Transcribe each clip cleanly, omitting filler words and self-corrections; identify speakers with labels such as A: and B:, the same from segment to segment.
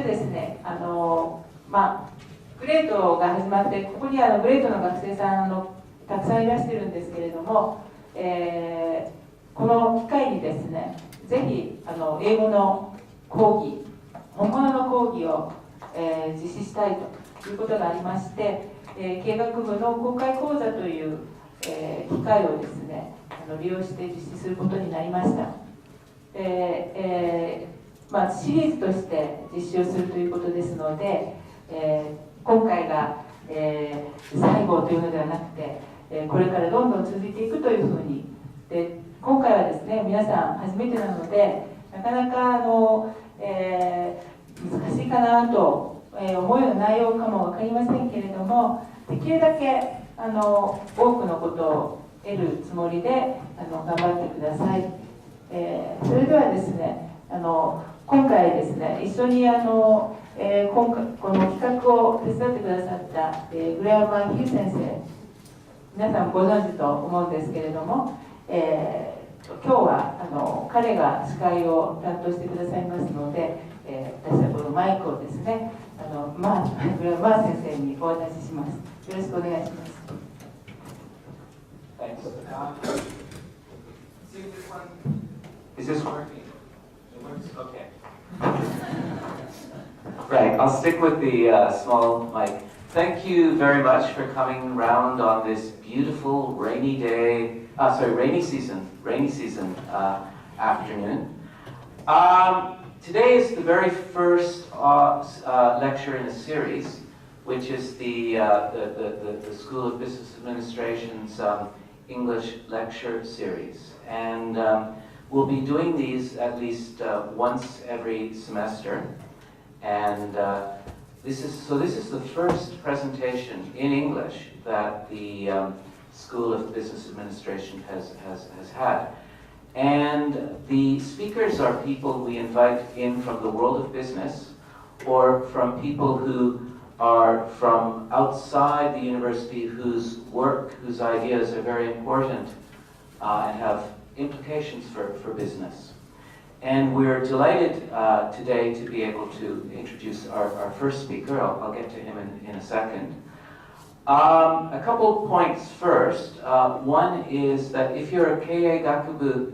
A: ですね、グレートが始まって、ここにグレートの学生さんたくさんいらしてるんですけれども、この機会にですね、ぜひ英語の講義、本物の講義を、実施したいということがありまして、経営学部の公開講座という、機会をですね、利用して実施することになりました。シリーズとして実施をするということですので、今回が、最後というのではなくて、これからどんどん続いていくというふうに、で今回はですね、皆さん初めてなので、なかなか難しいかなと、思うような内容かも分かりませんけれども、できるだけ多くのことを得るつもりで頑張ってください。それではですね、今回ですね、一緒にこの企画を手伝ってくださった、浦山比喩先生、皆さんご存知と思うんですけれども、今日は彼が司会を担当してくださいますので、私はこのマイクをですね、浦山先生にお渡しします。よろしくお願いします。
B: Thanks. See this one. Is this working? It works? Okay. Right, I'll stick with the small mic. Thank you very much for coming round on this beautiful rainy day, rainy season afternoon. Today is the very first lecture in a series, which is the School of Business Administration's English lecture series. And we'll be doing these at least once every semester. And this is the first presentation in English that the School of Business Administration has had. And the speakers are people we invite in from the world of business, or from people who are from outside the university, whose work, whose ideas are very important and have implications for business. And we're delighted today to be able to introduce our first speaker. I'll get to him in a second. A couple points first. One is that if you're a Keie Gakubu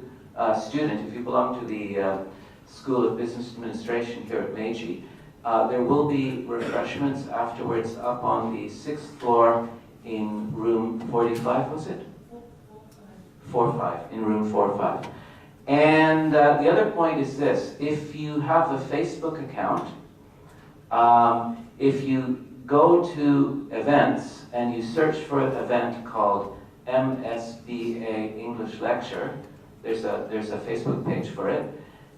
B: student, if you belong to the School of Business Administration here at Meiji, there will be refreshments afterwards up on the 6th floor in room 45, was it? 4-5, in room 4-5. And the other point is this: if you have a Facebook account, if you go to events and you search for an event called MSBA English Lecture, there's a Facebook page for it,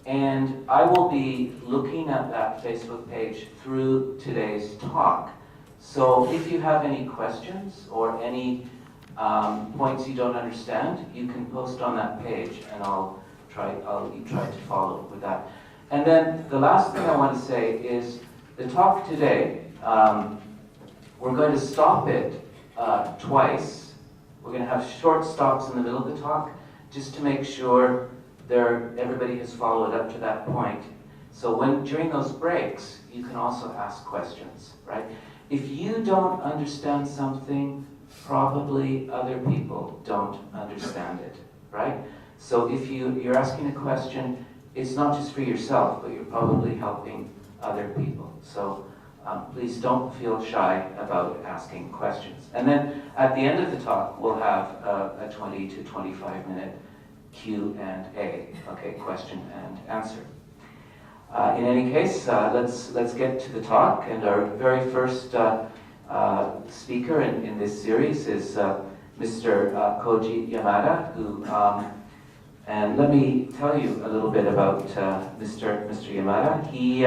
B: and I will be looking at that Facebook page through today's talk. So if you have any questions or any points you don't understand, you can post on that page, and I'll try to follow with that. And then the last thing I want to say is the talk today, we're going to stop it twice. We're going to have short stops in the middle of the talk just to make sure everybody has followed up to that point. So during those breaks, you can also ask questions, right? If you don't understand something, probably other people don't understand it, right? So if you're asking a question, it's not just for yourself, but you're probably helping other people. So please don't feel shy about asking questions. And then at the end of the talk, we'll have a 20 to 25 minute Q&A, okay, question and answer. In any case, let's get to the talk. And our very first speaker in this series is Mr. Kouji Yamada, who, and let me tell you a little bit about Mr. Yamada. He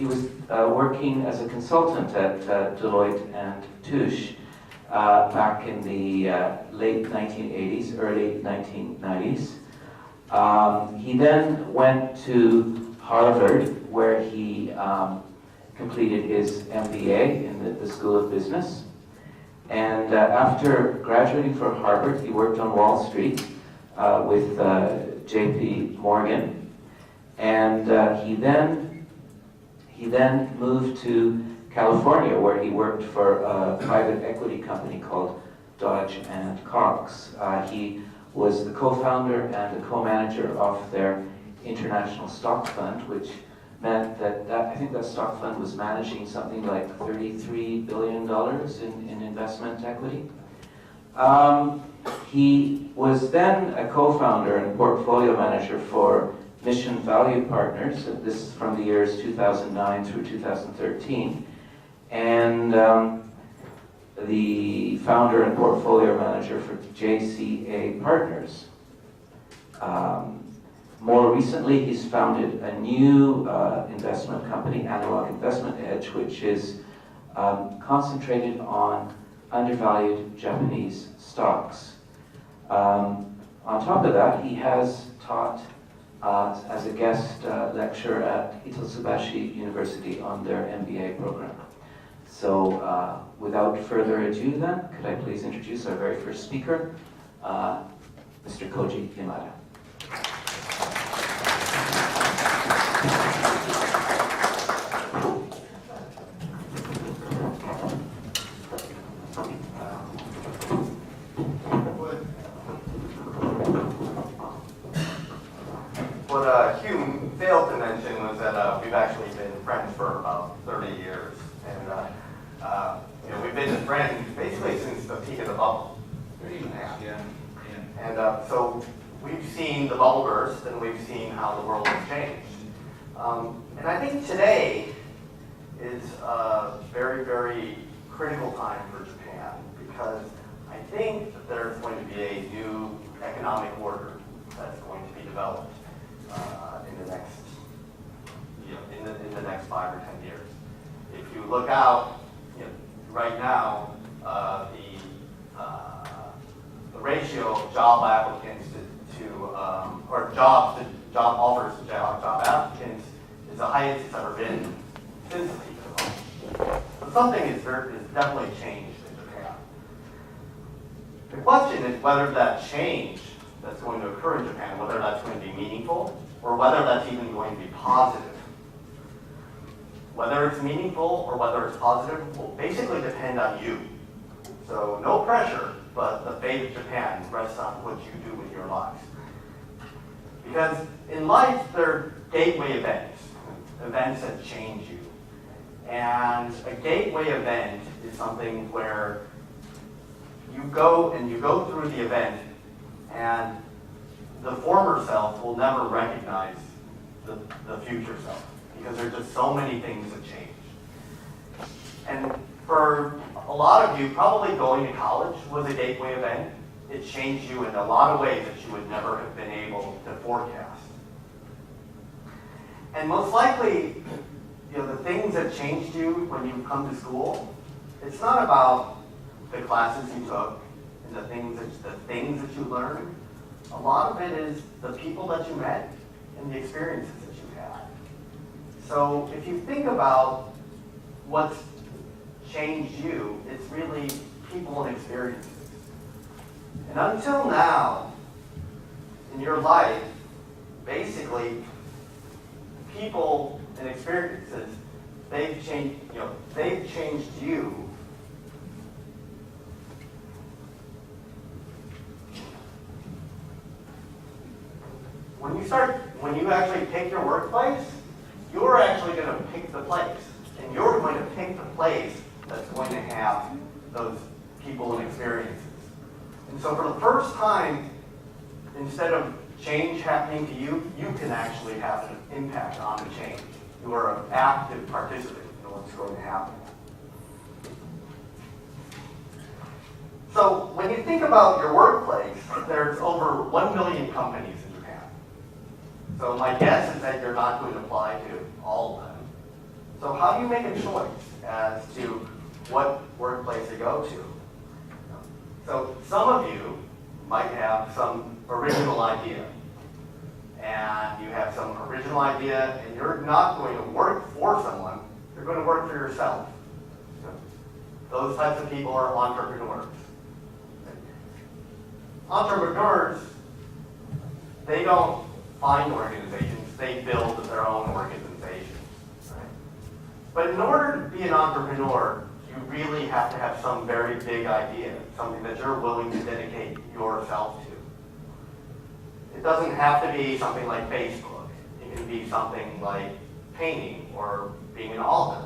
B: was working as a consultant at Deloitte and Touche back in the late 1980s, early 1990s. He then went to Harvard, where he completed his MBA in the School of Business. And after graduating from Harvard, he worked on Wall Street with J.P. Morgan. And he then moved to California, where he worked for a private equity company called Dodge and Cox. He was the co-founder and the co-manager of their international stock fund, which meant that I think that stock fund was managing something like $33 billion in investment equity. He was then a co-founder and portfolio manager for Mission Value Partners. This is from the years 2009 through 2013. And the founder and portfolio manager for JCA Partners. More recently, he's founded a new investment company, Analog Investment Edge, which is concentrated on undervalued Japanese stocks. On top of that, he has taught as a guest lecturer at Hitotsubashi University on their MBA program. So without further ado then, could I please introduce our very first speaker, Mr. Kouji Yamada.
C: What Hugh failed to mention was that we've actually been friends for about 30 years. And we've been friends basically since the peak of the bubble.
B: Yeah.
C: And so we've seen the bubble burst, and we've seen how the world has changed. And I think today is a very, very critical time for Japan, because I think that there's going to be a new economic order that's going to be developed in the next 5 or 10 years. If you look out, right now, the ratio of job applicants or job offers to job applicants is the highest it's ever been since the peak of the bubble. So something is definitely changed in Japan. The question is whether that change that's going to occur in Japan, whether that's going to be meaningful, or whether that's even going to be positive. Whether it's meaningful or whether it's positive will basically depend on you. So no pressure, but the fate of Japan rests on what you do with your lives. Because in life, there are gateway events that change you. And a gateway event is something where you go through the event, and the former self will never recognize the future self, because there's just so many things that change. And for a lot of you, probably going to college was a gateway event. It changed you in a lot of ways that you would never have been able to forecast. And most likely, the things that changed you when you come to school, it's not about the classes you took and the things that you learned. A lot of it is the people that you met and the experiences that you had. So if you think about what's changed you, it's really people and experiences. And until now, in your life, basically, people and experiences, they've changed you. When you actually pick your workplace, you're actually going to pick the place. And you're going to pick the place that's going to have those people and experiences. And so for the first time, instead of change happening to you, you can actually have an impact on the change. You are an active participant in what's going to happen. So when you think about your workplace, there's over 1 million companies in Japan. So my guess is that you're not going to apply to all of them. So how do you make a choice as to what workplace to go to? So some of you might have some original idea. original idea, and you're not going to work for someone, you're going to work for yourself. Those types of people are entrepreneurs. Entrepreneurs, they don't find organizations, they build their own organizations. Right? But in order to be an entrepreneur, you really have to have some very big idea, something that you're willing to dedicate yourself to. It doesn't have to be something like Facebook. It can be something like painting or being an author.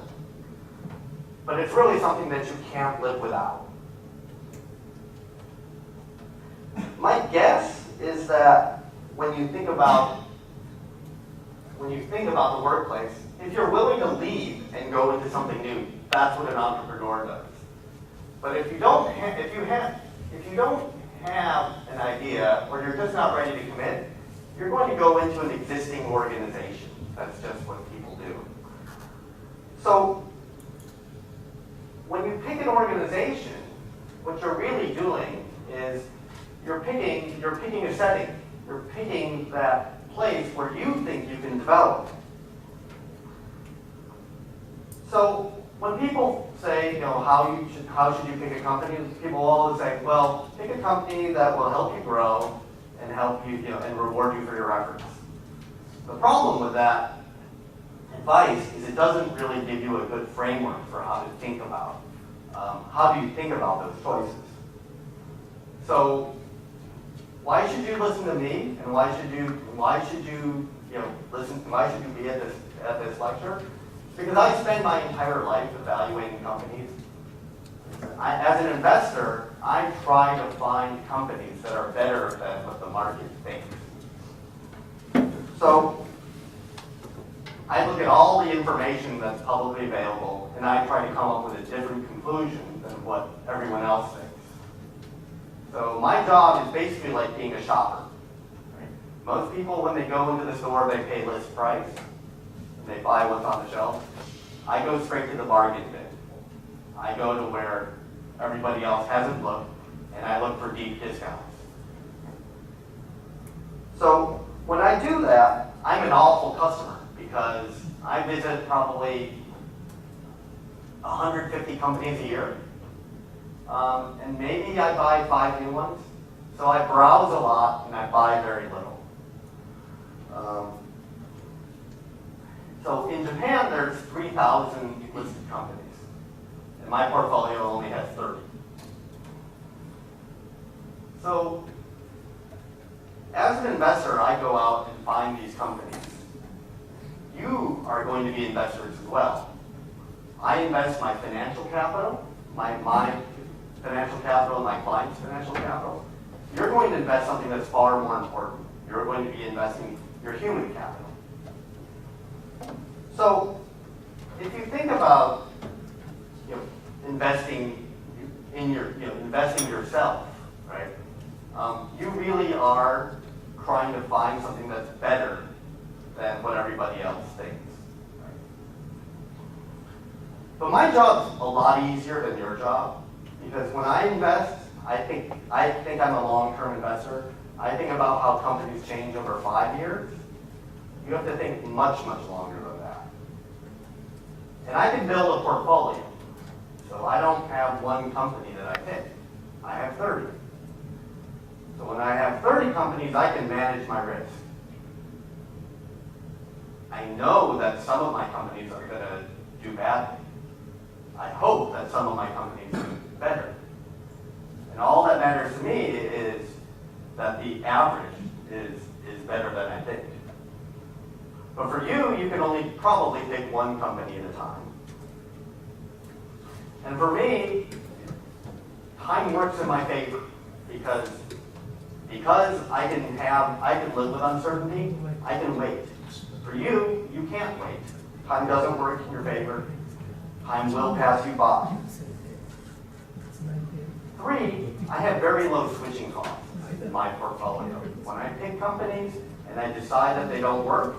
C: But it's really something that you can't live without. My guess is that when you think about the workplace, if you're willing to leave and go into something new, that's what an entrepreneur does. But if you don't have an idea, or you're just not ready to commit, you're going to go into an existing organization. That's just what people do. So when you pick an organization, what you're really doing is you're picking a setting. You're picking that place where you think you can develop. So when people say, how should you pick a company? People always say, well, pick a company that will help you grow and help you, and reward you for your efforts. The problem with that advice is it doesn't really give you a good framework for how to think about. How do you think about those choices? So why should you listen to me, and why should you be at this lecture? Because I spend my entire life evaluating companies. As an investor, I try to find companies that are better than what the market thinks. So I look at all the information that's publicly available, and I try to come up with a different conclusion than what everyone else thinks. So my job is basically like being a shopper. Right? Most people, when they go into the store, they pay list price, and they buy what's on the shelf. I go straight to the bargain bin. I go to where everybody else hasn't looked, and I look for deep discounts. So when I do that, I'm an awful customer because I visit probably 150 companies a year, and maybe I buy 5 new ones. So I browse a lot and I buy very little. So in Japan, there's 3,000 listed companies, and my portfolio only has 30. So as an investor, I go out and find these companies. You are going to be investors as well. I invest my financial capital, my financial capital, and my client's financial capital. You're going to invest something that's far more important. You're going to be investing your human capital. So if you think about investing investing yourself, right? You really are trying to find something that's better than what everybody else thinks. Right? But my job's a lot easier than your job, because when I invest, I think I'm a long-term investor. I think about how companies change over 5 years. You have to think much, much longer than that. And I can build a portfolio. So I don't have one company that I pick. I have 30. So when I have 30 companies, I can manage my risk. I know that some of my companies are going to do badly. I hope that some of my companies do better. And all that matters to me is that the average is better than I think. But for you, you can only probably pick one company at a time. And for me, time works in my favor because I can live with uncertainty, I can wait. For you, you can't wait. Time doesn't work in your favor. Time will pass you by. 3, I have very low switching costs in my portfolio. When I pick companies and I decide that they don't work,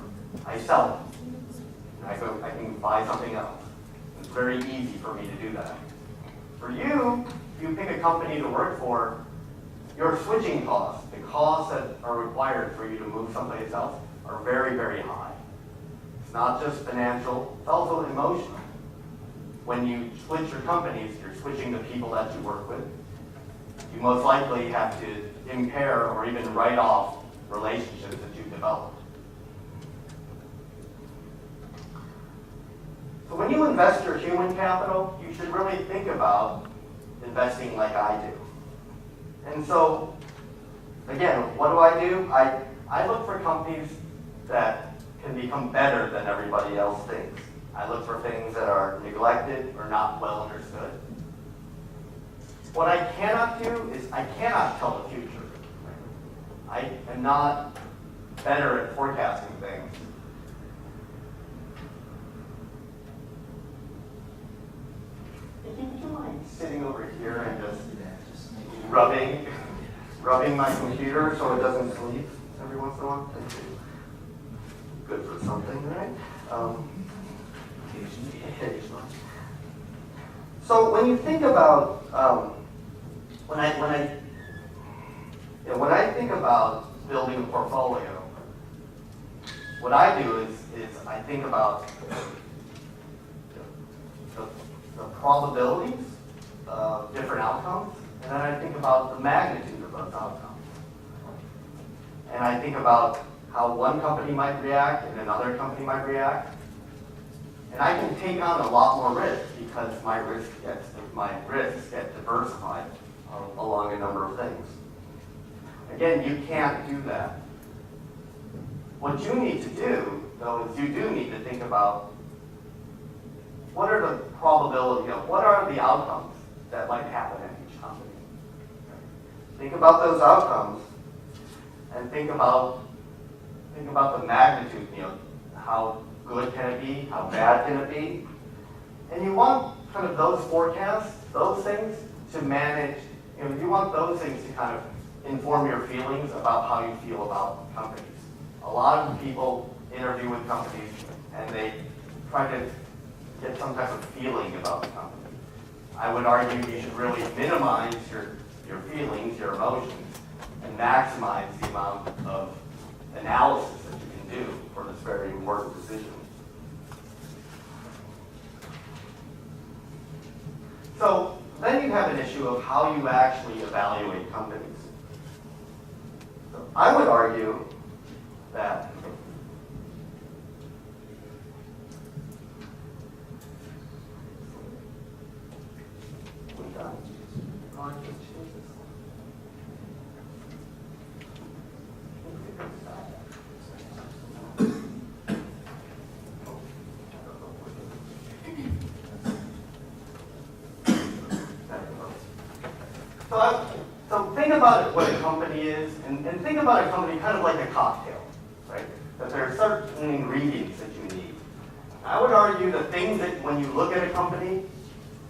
C: I sell them. I can buy something else. It's very easy for me to do that. For you, if you pick a company to work for, your switching costs, the costs that are required for you to move someplace else, are very, very high. It's not just financial, it's also emotional. When you switch your companies, you're switching the people that you work with. You most likely have to impair or even write off relationships that you've developed. So when you invest your human capital, you should really think about investing like I do. And so, again, what do? I look for companies that can become better than everybody else thinks. I look for things that are neglected or not well understood. What I cannot do is I cannot tell the future. I am not better at forecasting things. Would you mind sitting over here and just rubbing my computer so it doesn't sleep every once in a while? Thank you. Good for something, right? Occasionally. So when you think about when I think about building a portfolio, what I do is I think about the probabilities of different outcomes, and then I think about the magnitude of those outcomes. And I think about how one company might react and another company might react. And I can take on a lot more risk because my risks get diversified along a number of things. Again, you can't do that. What you need to do, though, is you do need to think about what are the probability of, what are the outcomes that might happen at each company. Think about those outcomes and think about the magnitude, how good can it be, how bad can it be? And you want kind of those forecasts, those things to manage, you want those things to kind of inform your feelings about how you feel about companies. A lot of people interview with companies and they try to get some type of feeling about the company. I would argue you should really minimize your feelings, your emotions, and maximize the amount of analysis that you can do for this very important decision. So then you have an issue of how you actually evaluate companies. So I would argue that So think about what a company is, and think about a company kind of like a cocktail, right? That there are certain ingredients that you need. I would argue the things that when you look at a company,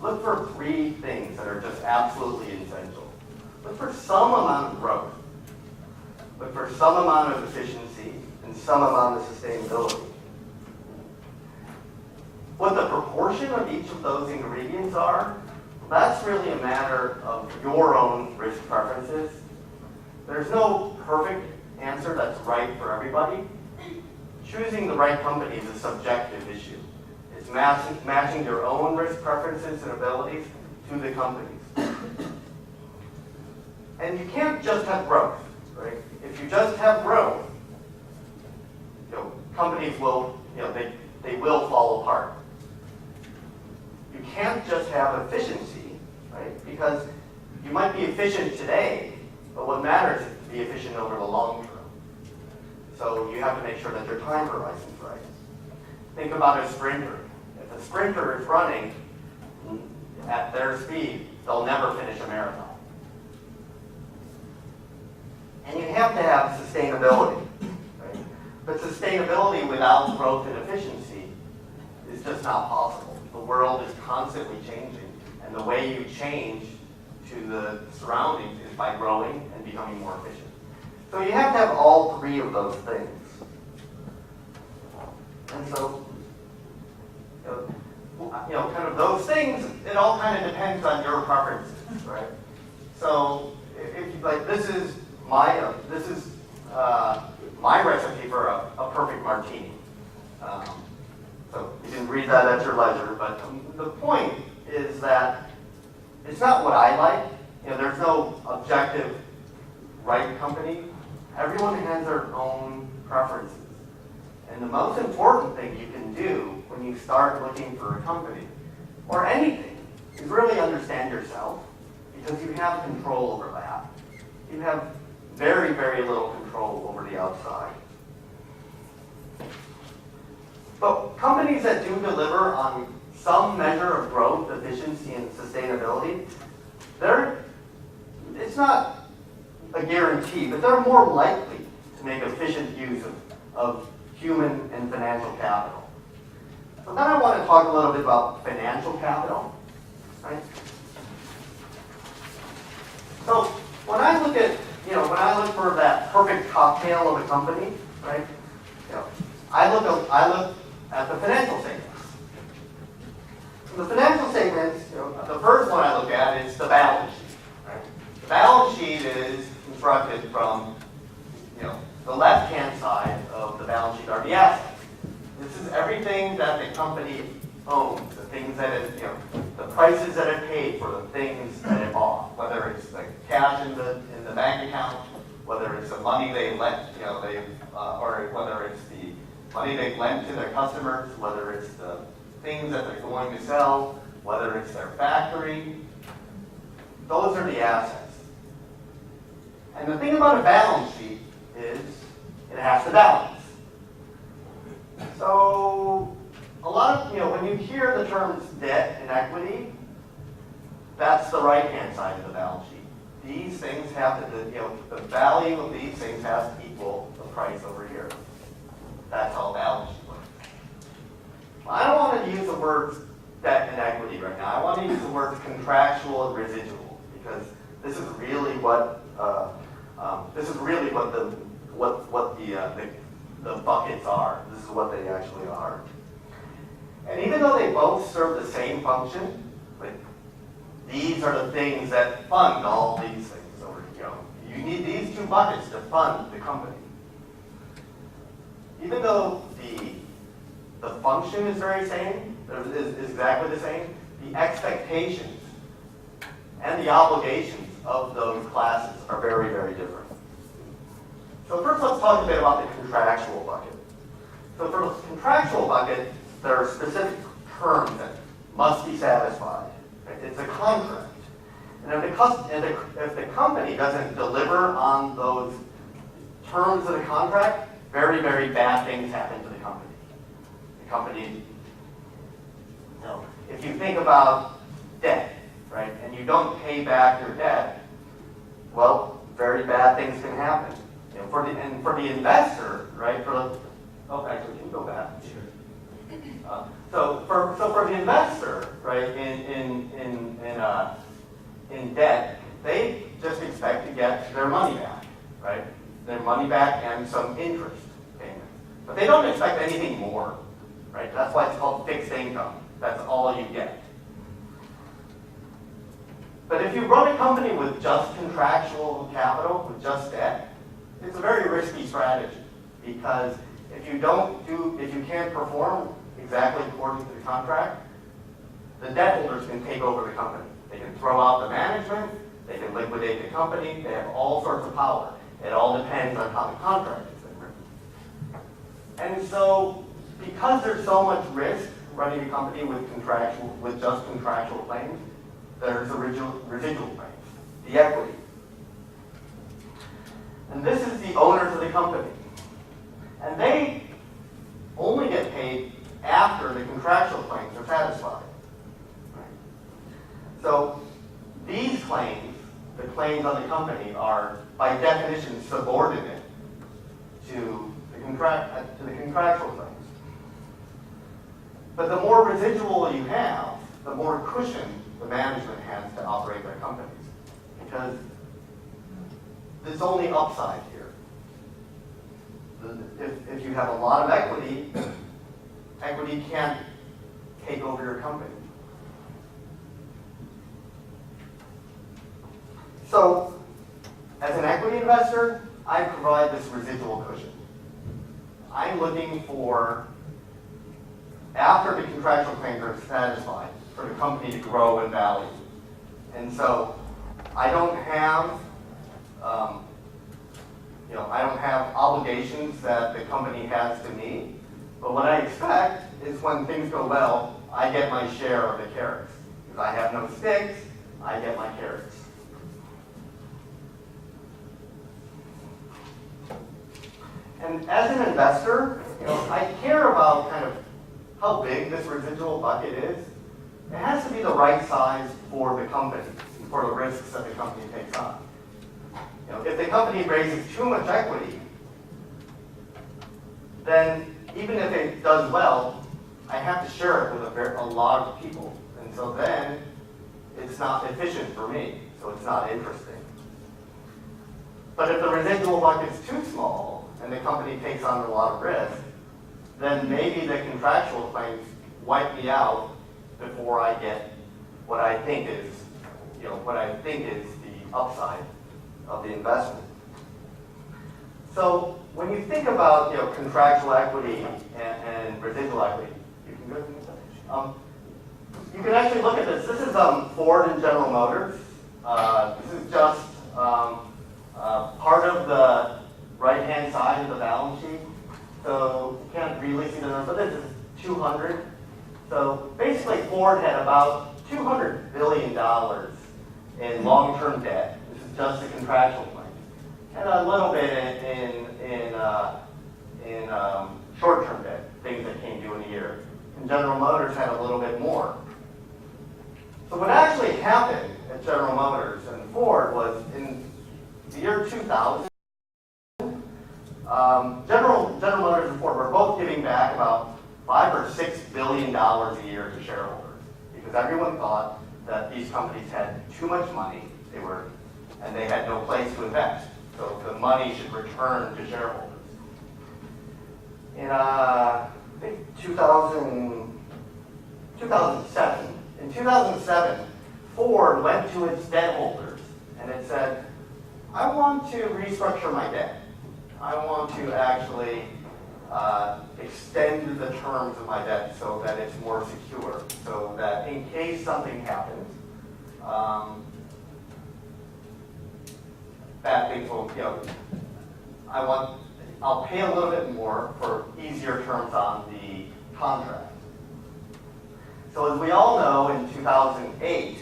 C: look for 3 things that are just absolutely essential. Look for some amount of growth. Look for some amount of efficiency and some amount of sustainability. What the proportion of each of those ingredients are, that's really a matter of your own risk preferences. There's no perfect answer that's right for everybody. Choosing the right company is a subjective issue. It's matching your own risk preferences and abilities to the companies. And you can't just have growth, right? If you just have growth, companies will, they will fall apart. You can't just have efficiency, right? Because you might be efficient today, but what matters is to be efficient over the long term. So you have to make sure that your time horizon's right. Think about a sprinter. If a sprinter is running at their speed, they'll never finish a marathon. And you have to have sustainability, right? But sustainability without growth and efficiency is just not possible. The world is constantly changing, and the way you change to the surroundings is by growing and becoming more efficient. So you have to have all 3 of those things. And so, kind of those things, it all kind of depends on your preferences, right? So if you like, this is my recipe for a perfect martini. read that at your leisure, but the point is that it's not what I like. There's no objective right company. Everyone has their own preferences. And the most important thing you can do when you start looking for a company, or anything, is really understand yourself, because you have control over that. You have very, very little control over the outside. But companies that do deliver on some measure of growth, efficiency, and sustainability, it's not a guarantee, but they're more likely to make efficient use of human and financial capital. So then I want to talk a little bit about financial capital. Right? So when I look at, when I look for that perfect cocktail of a company, right? I look at the financial statements. The financial statements, the first one I look at is the balance sheet. Right? The balance sheet is constructed from, the left-hand side of the balance sheet are the assets. This is everything that the company owns, the things that it, the prices that it paid for the things that it bought, whether it's the cash in the bank account, whether it's the money they lent, or whether it's the money they lent to their customers, whether it's the things that they're going to sell, whether it's their factory. Those are the assets. And the thing about a balance sheet is it has to balance. So a lot of, when you hear the terms debt and equity, that's the right-hand side of the balance sheet. These things have to, the value of these things has to equal the price over here. That's how balance sheet works. I don't want to use the words debt and equity right now. I want to use the words contractual and residual, because this is really what the buckets are. This is what they actually are. And even though they both serve the same function, like these are the things that fund all these things over here. You need these two buckets to fund the company. Even though the function is very same, is exactly the same, the expectations and the obligations of those classes are very, very different. So first let's talk a bit about the contractual bucket. So for the contractual bucket, there are specific terms that must be satisfied. Right? It's a contract. And if the company doesn't deliver on those terms of the contract, very, very bad things happen to the company. The company, if you think about debt, right, and you don't pay back your debt, well, very bad things can happen. For the investor, right? Actually, can you go back? Sure. So for the investor, right, in debt, they just expect to get their money back, right? Their money back and some interest payment, but they don't expect anything more, right? That's why it's called fixed income. That's all you get. But if you run a company with just contractual capital, with just debt, it's a very risky strategy, because if you can't perform exactly according to the contract, the debt holders can take over the company. They can throw out the management, they can liquidate the company, they have all sorts of power. It all depends on how the contract is written. And so, because there's so much risk running a company with just contractual claims, there's the residual claims, the equity. And this is the owners of the company. And they only get paid after the contractual claims are satisfied. Right? So these claims, the claims on the company, are by definition subordinate to the contractual claims. But the more residual you have, the more cushion the management has to operate their companies. Because there's only upside here. If you have a lot of equity, equity can't take over your company. So, as an equity investor, I provide this residual cushion. I'm looking for after the contractual claims are satisfied for the company to grow in value. And so I don't have, I don't have obligations that the company has to me. But what I expect is when things go well, I get my share of the carrots. If I have no sticks, I get my carrots. And as an investor, I care about kind of how big this residual bucket is. It has to be the right size for the company, for the risks that the company takes on. If the company raises too much equity, then even if it does well, I have to share it with a lot of people. And so then it's not efficient for me, so it's not interesting. But if the residual bucket's too small and the company takes on a lot of risk, then maybe the contractual claims wipe me out before I get what I think is, the upside of the investment. So when you think about contractual equity and residual equity, you can go to the next page. You can actually look at this. This is Ford and General Motors. This is just part of the right-hand side of the balance sheet. So you can't really see the number, but this is 200. So basically Ford had about $200 billion in long-term debt. This is just the contractual claims. And a little bit in short-term debt, things that came due in a year. And General Motors had a little bit more. So what actually happened at General Motors and Ford was in the year 2000, General Motors and Ford were both giving back about $5 or $6 billion a year to shareholders because everyone thought that these companies had too much money, and they had no place to invest. So the money should return to shareholders. In I think 2007, Ford went to its debt holders and it said, I want to restructure my debt. I want to actually extend the terms of my debt so that it's more secure, so that in case something happens, bad things will, I'll pay a little bit more for easier terms on the contract. So as we all know, in 2008,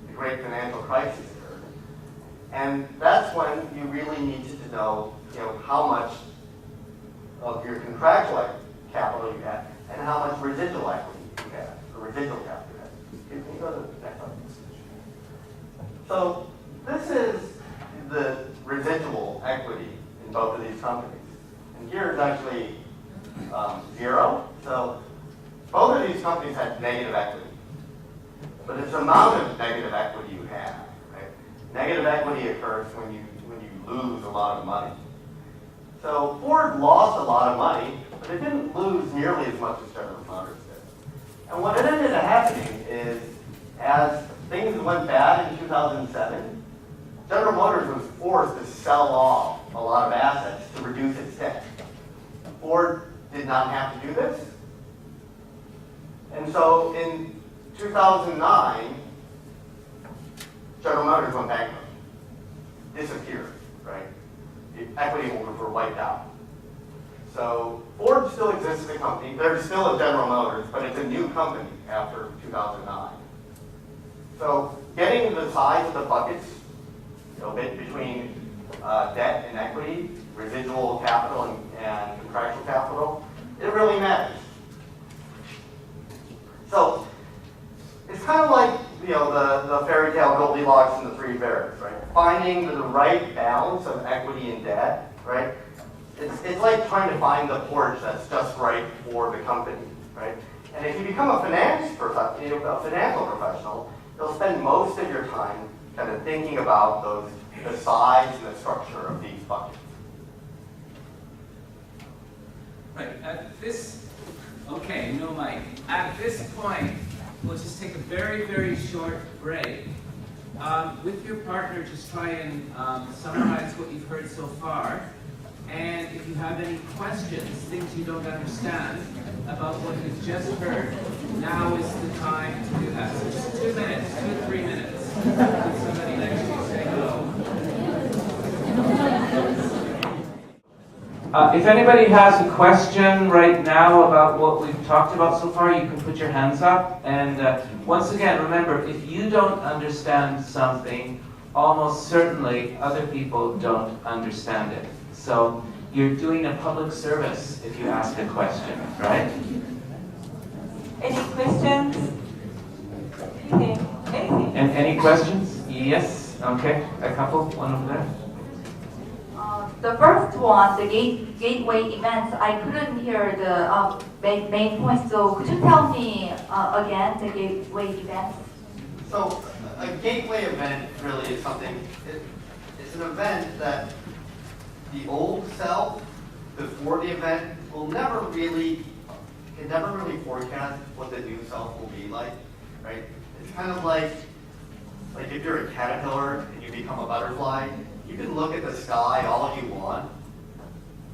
C: the great financial crisis occurred. And that's when you really needed to know, how much of your contractual capital you had and how much residual equity you had, or residual capital you had. Can you go to the next one? So this is the residual equity in both of these companies. And here is actually 0. So both of these companies had negative equity. But it's the amount of negative equity you have. Right? Negative equity occurs when you lose a lot of money. So Ford lost a lot of money, but it didn't lose nearly as much as General Motors did. And what ended up happening is, as things went bad in 2007, General Motors was forced to sell off a lot of assets to reduce its debt. Ford did not have to do this. And so in 2009, General Motors went bankrupt, disappeared, right? The equity holders were wiped out. So Ford still exists as a company. There's still a General Motors, but it's a new company after 2009. So getting the size of the buckets, between debt and equity, residual capital and contractual capital, it really matters. So it's kind of like the fairy tale Goldilocks and the Three Bears, right? Finding the right balance of equity and debt, right? It's like trying to find the porch that's just right for the company, right? And if you become a financial professional, you'll spend most of your time kind of thinking about the size and the structure of these buckets.
D: Right. At this point, we'll just take a very, very short break. With your partner, just try and summarize what you've heard so far. And if you have any questions, things you don't understand about what you've just heard, now is the time to do that. So just 2 minutes, 2 to 3 minutes. With somebody next to you say hello.
B: If anybody has a question right now about what we've talked about so far, you can put your hands up. And once again, remember, if you don't understand something, almost certainly other people don't understand it. So you're doing a public service if you ask a question, right?
A: Any questions? Anything?
B: And any questions? Yes? Okay, a couple, one over there.
E: The first one, the gateway events, I couldn't hear the main point, so could you tell me again the gateway events?
C: So a gateway event really is something, it's an event that the old self before the event can never really forecast what the new self will be like, right? It's kind of like if you're a caterpillar and you become a butterfly, you can look at the sky all you want,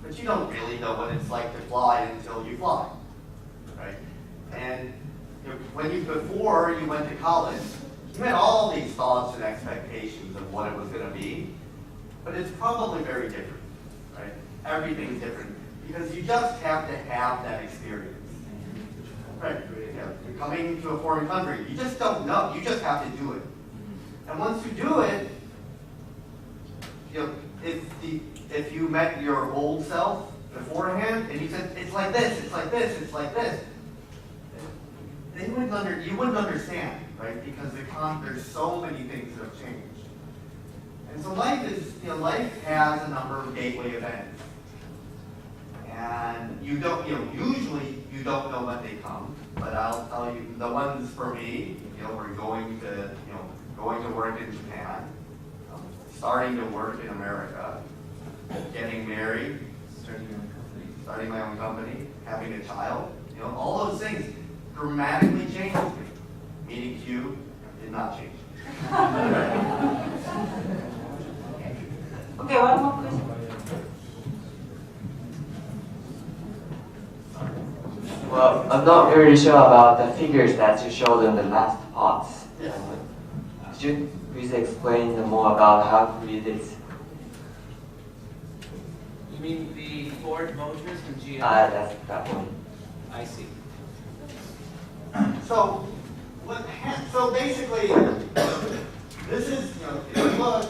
C: but you don't really know what it's like to fly until you fly, right? And before you went to college, you had all these thoughts and expectations of what it was going to be, but it's probably very different, right? Everything's different because you just have to have that experience, right? You're coming to a foreign country, you just don't know, you just have to do it. And once you do it, if you met your old self beforehand and you said, it's like this, it's like this, it's like this, you wouldn't understand, right? Because there's so many things that have changed. And so life has a number of gateway events. And usually you don't know when they come, but I'll tell you, the ones for me, were going to work in Japan, starting to work in America, getting married, starting my own company, having a child, all those things dramatically changed me. Meeting Q did not change me.
A: Okay, one more question.
F: Well, I'm not really sure about the figures that you showed in the last parts.
C: Yes.
F: Could you please explain more about how to read this?
D: You mean the Ford Motors and GM?
F: That's that one.
D: I see.
C: So basically, this is, if you look,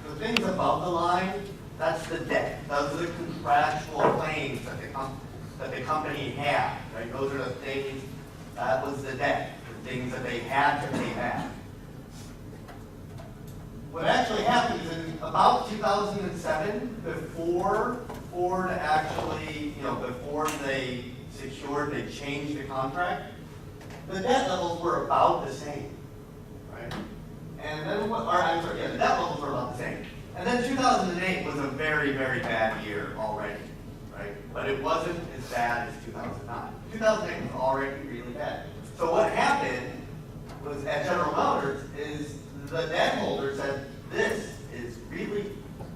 C: the things above the line, that's the debt. Those are the contractual claims that the company had, right? Those are the things, that was the debt, the things that they had to pay back. What actually happened is in about 2007, before Ford actually, before they changed the contract, the debt levels were about the same, right? And then, the debt levels were about the same. And then 2008 was a very, very bad year already, right? But it wasn't as bad as 2009. 2008 was already really bad. So what happened was at General Motors is the debt holder said, this is really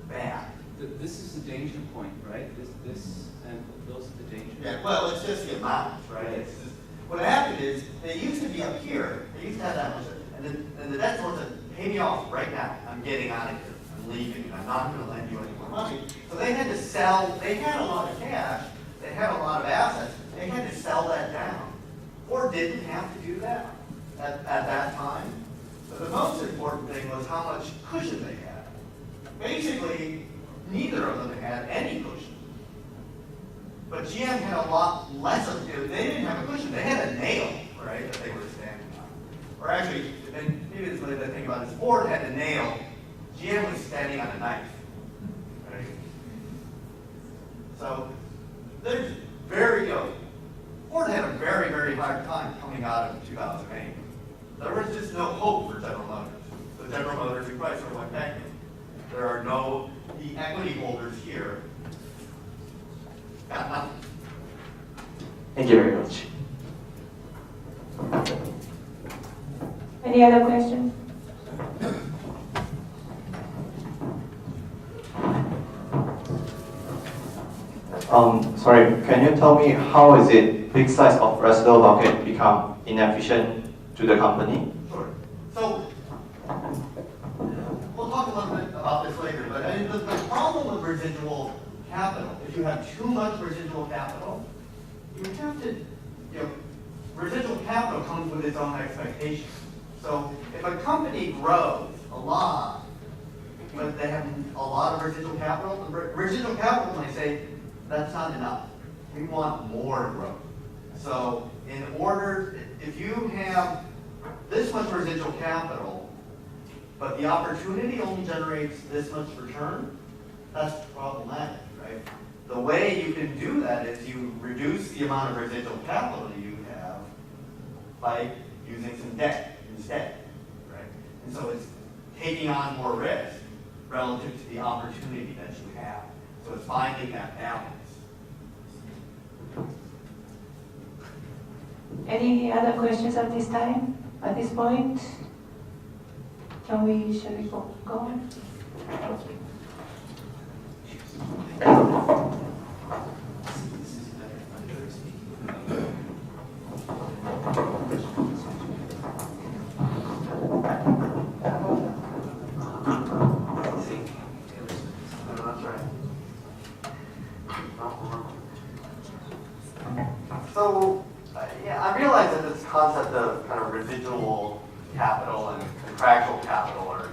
C: bad.
D: This is the danger point, right? This and those are the danger points.
C: Yeah, well, it's just the amount, right? It's just, what happened is they used to be up here. They used to have that much, and the debt holder said, pay me off right now. I'm getting out of here. I'm leaving. I'm not going to lend you any more money. So they had to sell. They had a lot of cash. They had a lot of assets. They had to sell that down. Ford didn't have to do that at that time. But the most important thing was how much cushion they had. Basically, neither of them had any cushion. But GM had a lot less of it. They didn't have a cushion. They had a nail, right, that they were standing on. Or actually, maybe this way to think about it, is Ford had a nail. GM was standing on a knife, right? So there's Ford had a very, very hard time coming out of 2008. There was just no hope for General Motors. So General Motors and Chrysler went bankrupt. There are the equity holders here got nothing.
F: Thank you very much.
A: Any other questions?
F: Sorry, can you tell me how is it big size of residual bucket become inefficient to the company?
C: Sure. So, we'll talk a little bit about this later, but I mean, the problem with residual capital, if you have too much residual capital, you have to, residual capital comes with its own expectations. So, if a company grows a lot, but they have a lot of residual capital might say, that's not enough. We want more growth. So, in order, if you have this much residual capital, but the opportunity only generates this much return, that's problematic, right? The way you can do that is you reduce the amount of residual capital you have by using some debt instead, right? And so it's taking on more risk relative to the opportunity that you have. So it's finding that balance.
A: Any other questions at this time? At this point? Shall we go on?
C: So, I realize that this concept of kind of residual capital and contractual capital are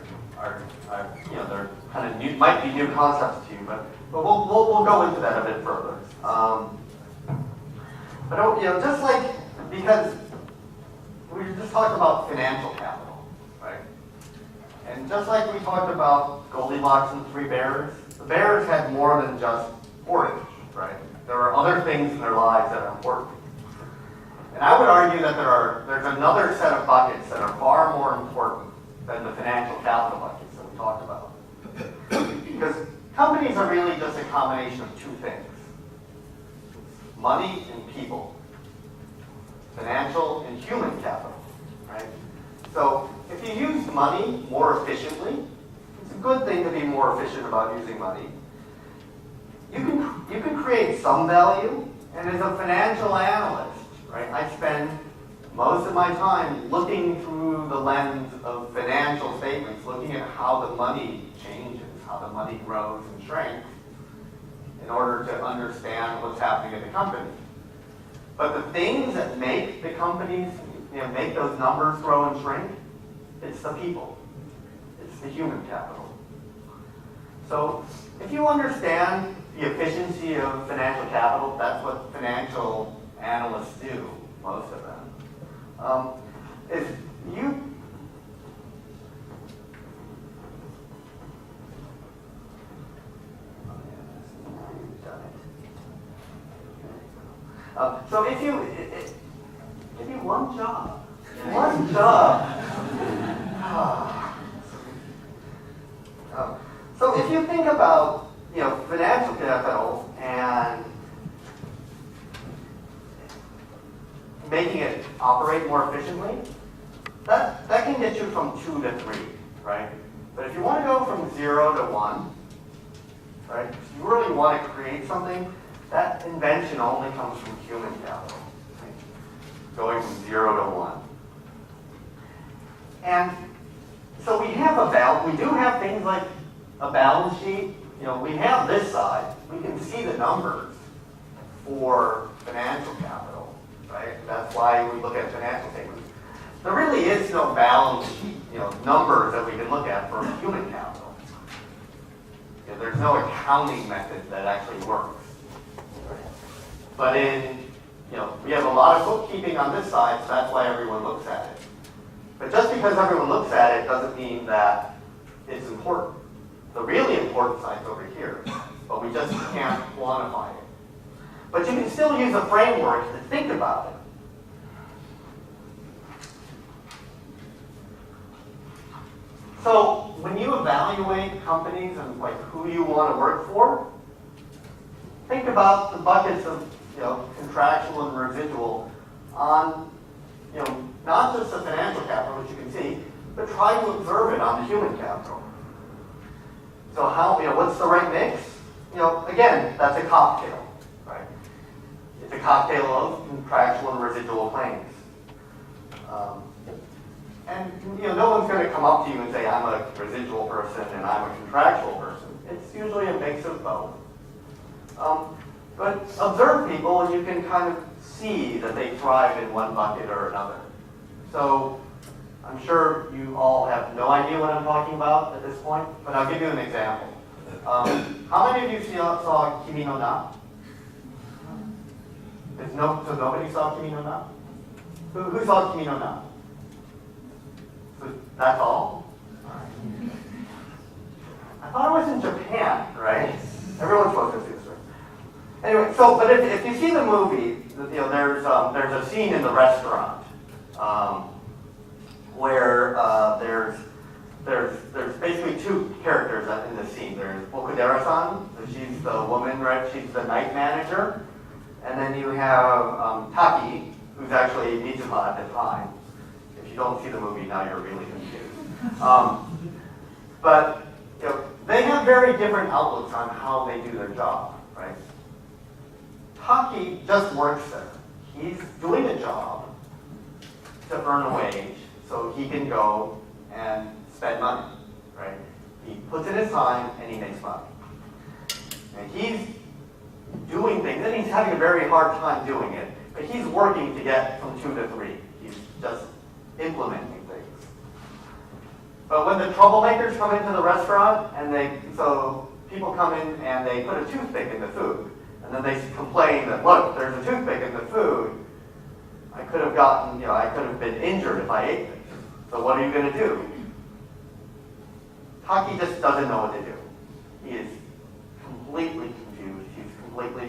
C: they're kind of new, might be new concepts to you, but we'll go into that a bit further. But just like, because we just talked about financial capital, right? And just like we talked about Goldilocks and the Three Bears, the bears had more than just forage, right? There are other things in their lives that are important. And I would argue that there's another set of buckets that are far more important than the financial capital buckets that we talked about. Because companies are really just a combination of two things: money and people. Financial and human capital, right? So if you use money more efficiently, it's a good thing to be more efficient about using money. You can create some value, and as a financial analyst, right, I spend most of my time looking through the lens of financial statements, looking at how the money changes, how the money grows and shrinks, in order to understand what's happening in the company. But the things that make the companies, make those numbers grow and shrink, it's the people. It's the human capital. So if you understand the efficiency of financial capital, that's what financial analysts do, most of them. If you so if you one job. So if you think about financial capital and making it operate more efficiently, that can get you from 2 to 3, right? But if you want to go from 0 to 1, right? If you really want to create something, that invention only comes from human capital, right? Going from 0 to 1. And so we do have things like a balance sheet. We have this side. We can see the numbers for financial capital, right? That's why we look at financial statements. There really is no balance sheet, numbers that we can look at for human capital. There's no accounting method that actually works. But we have a lot of bookkeeping on this side, so that's why everyone looks at it. But just because everyone looks at it doesn't mean that it's important. The really important side's over here, but we just can't quantify it. But you can still use a framework to think about it. So when you evaluate companies and who you want to work for, think about the buckets of contractual and residual on not just the financial capital, which you can see, but try to observe it on the human capital. So what's the right mix? Again, that's a cocktail. cocktail of contractual and residual claims. And no one's going to come up to you and say, I'm a residual person and I'm a contractual person. It's usually a mix of both. But observe people and you can kind of see that they thrive in one bucket or another. So I'm sure you all have no idea what I'm talking about at this point, but I'll give you an example. How many of you saw Kimi no Na? So nobody saw Kimi no Na? Who saw Kimi no Na? So that's all? I thought it was in Japan, right? Everyone's supposed to see this, right? Anyway, so but if you see the movie, there's a scene in the restaurant where there's basically two characters in the scene. There's Okudera-san, she's the woman, right? She's the night manager, and then you have Taki, who's actually Mitsuha at the time. If you don't see the movie now, you're really confused. But they have very different outlooks on how they do their job, right? Taki just works there. He's doing a job to earn a wage so he can go and spend money, right? He puts in his time and he makes money. And he's doing things, and he's having a very hard time doing it, but he's working to get from 2 to 3. He's just implementing things. But when the troublemakers come into the restaurant, and so people come in and they put a toothpick in the food, and then they complain that, look, there's a toothpick in the food. I could have been injured if I ate this. So what are you going to do? Taki just doesn't know what to do. He is completely confused. He's completely,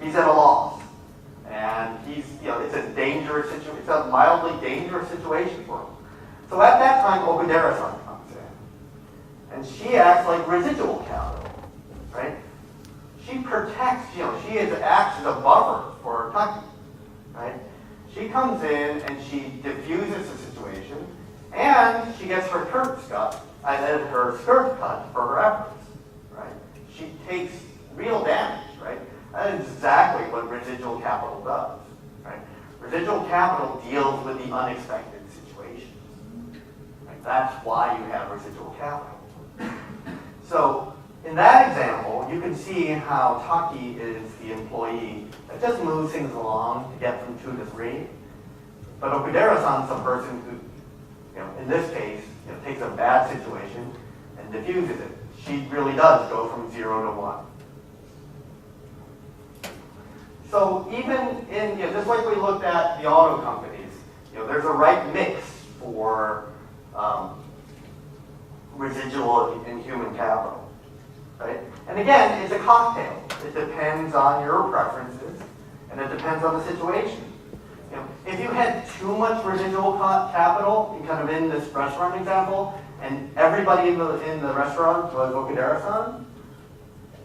C: he's at a loss. And it's a mildly dangerous situation for him. So at that time, Okudera-san comes in. And she acts like residual capital, right? She protects, she acts as a buffer for Taki, right? She comes in and she diffuses the situation, and she gets her skirt cut for her efforts, right? She takes real damage, right? That is exactly what residual capital does, right? Residual capital deals with the unexpected situations. Right? That's why you have residual capital. So in that example, you can see how Taki is the employee that just moves things along to get from 2 to 3. But Okudera-san's the person who, in this case, takes a bad situation and diffuses it. She really does go from 0 to 1. So even in, just like we looked at the auto companies, there's a right mix for residual and human capital. Right? And again, it's a cocktail. It depends on your preferences, and it depends on the situation. If you had too much residual capital, kind of in this restaurant example, and everybody in the restaurant was Okudera-san,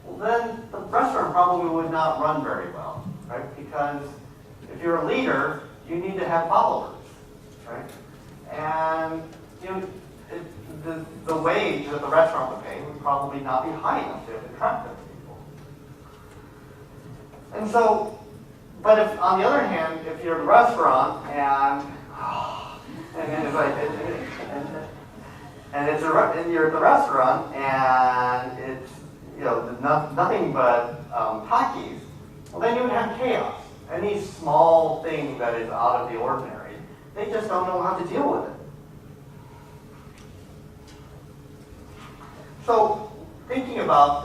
C: well then the restaurant probably would not run very well, right? Because if you're a leader, you need to have followers, right? And the wage that the restaurant would pay would probably not be high enough to attract those people. And so, but if, on the other hand, if you're a restaurant and it's like, and you're at the restaurant and it's nothing but Takis, well then you would have chaos. Any small thing that is out of the ordinary, they just don't know how to deal with it. So thinking about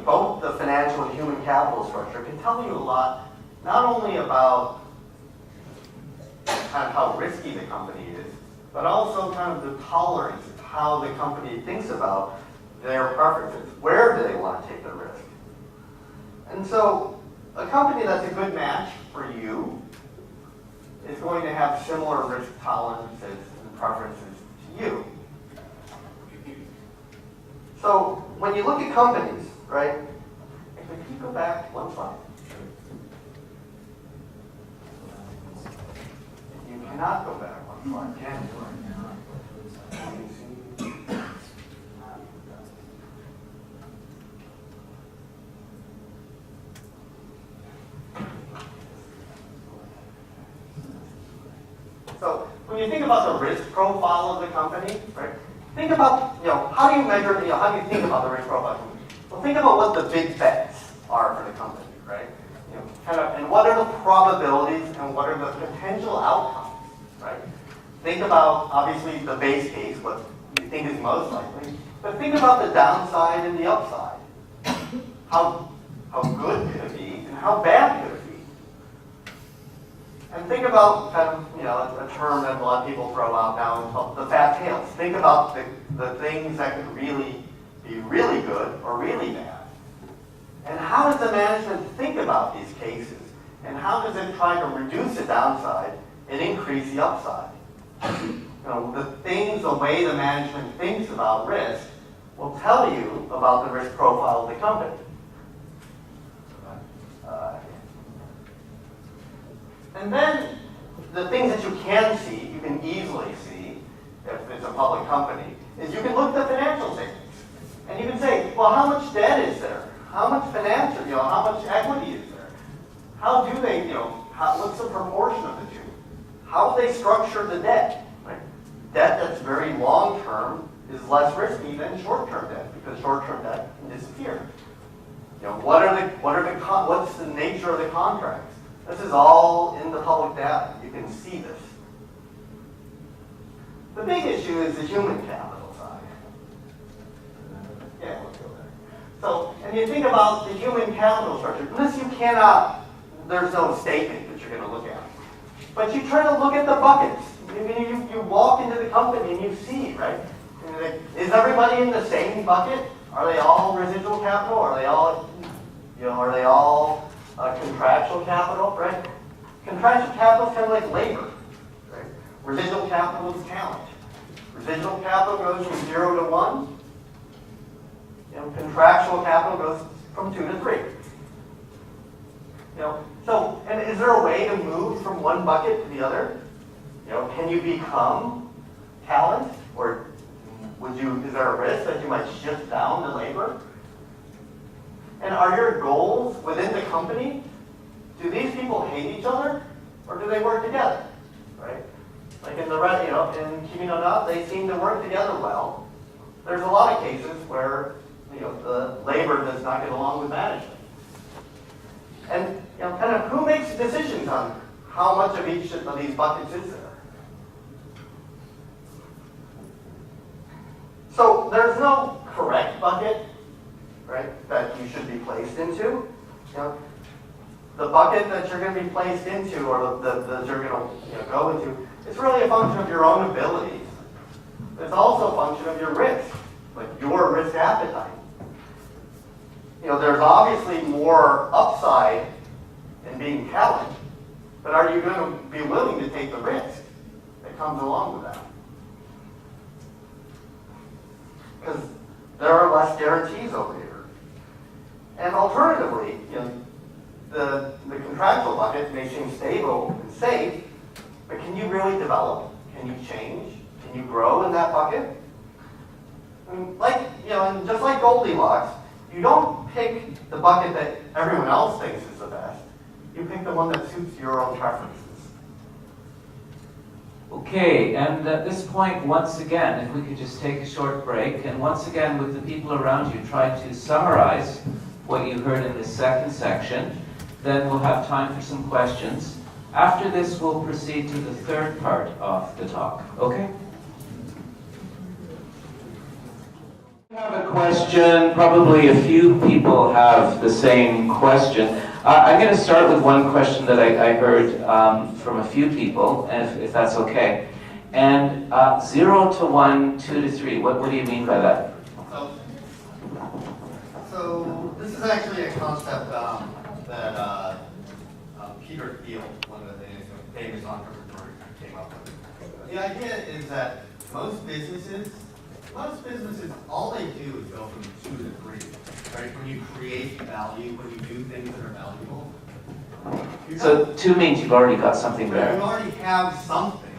C: both the financial and human capital structure can tell you a lot, not only about kind of how risky the company is, but also kind of the tolerance of how the company thinks about their preferences. Where do they want to take the risk? And so a company that's a good match for you is going to have similar risk tolerances and preferences to you. So when you look at companies, right? Can you go back one slide? You cannot go back one slide, can you? So when you think about the risk profile of the company, right? Think about, how do you measure, how do you think about the risk profile? Well, think about what the big bets are for the company, right? And what are the probabilities and what are the potential outcomes, right? Think about, obviously, the base case, what you think is most likely, but think about the downside and the upside. How good could it be and how bad could it be? And think about kind of, a term that a lot of people throw out now, called the fat tails. Think about the things that could really be really good or really bad. And how does the management think about these cases? And how does it try to reduce the downside and increase the upside? The way the management thinks about risk will tell you about the risk profile of the company. And then the things that you can see, you can easily see, if it's a public company, is you can look at the financial statements. And you can say, well, how much debt is there? How much financial, how much equity is there? How do they, what's the proportion of the two? How do they structure the debt? Right? Debt that's very long-term is less risky than short-term debt because short-term debt can disappear. What's the nature of the contracts? This is all in the public data. You can see this. The big issue is the human capital side. Yeah, let's go there. So, and you think about the human capital structure. Unless you cannot, there's no statement that you're going to look at. But you try to look at the buckets. You walk into the company and you see, right? Is everybody in the same bucket? Are they all residual capital? Are they all, contractual capital, right? Contractual capital is kind of like labor, right? Residual capital is talent. Residual capital goes from 0 to 1. Contractual capital goes from 2 to 3. So, and is there a way to move from one bucket to the other? Can you become talent, or is there a risk that you might shift down to labor? And are your goals within the company? Do these people hate each other, or do they work together? Right? Like in in Kimi no Na, they seem to work together well. There's a lot of cases where the labor does not get along with management. And kind of who makes decisions on how much of each of these buckets is there? So there's no correct bucket, right, that you should be placed into. The bucket that you're going to be placed into, or that you're going to go into, it's really a function of your own abilities. It's also a function of your risk, like your risk appetite. There's obviously more upside in being talent, but are you going to be willing to take the risk that comes along with that? Because there are less guarantees over here. And alternatively, the contractual bucket may seem stable and safe, but can you really develop? Can you change? Can you grow in that bucket? And and just like Goldilocks, you don't pick the bucket that everyone else thinks is the best. You pick the one that suits your own preferences.
B: Okay, and at this point, once again, if we could just take a short break, and once again, with the people around you, try to summarize what you heard in this second section. Then we'll have time for some questions. After this, we'll proceed to the third part of the talk. Okay? I have a question. Probably a few people have the same question. I'm going to start with one question that I heard from a few people, if that's okay. And 0 to 1, 2 to 3, what do you mean by that?
C: So this is actually a concept that Peter Thiel, one of the famous entrepreneurs, came up with. The idea is that most businesses, all they do is go from 2 to 3. Right? When you create value, when you do things that are valuable.
B: So 2 means you've already got something there.
C: You already have something,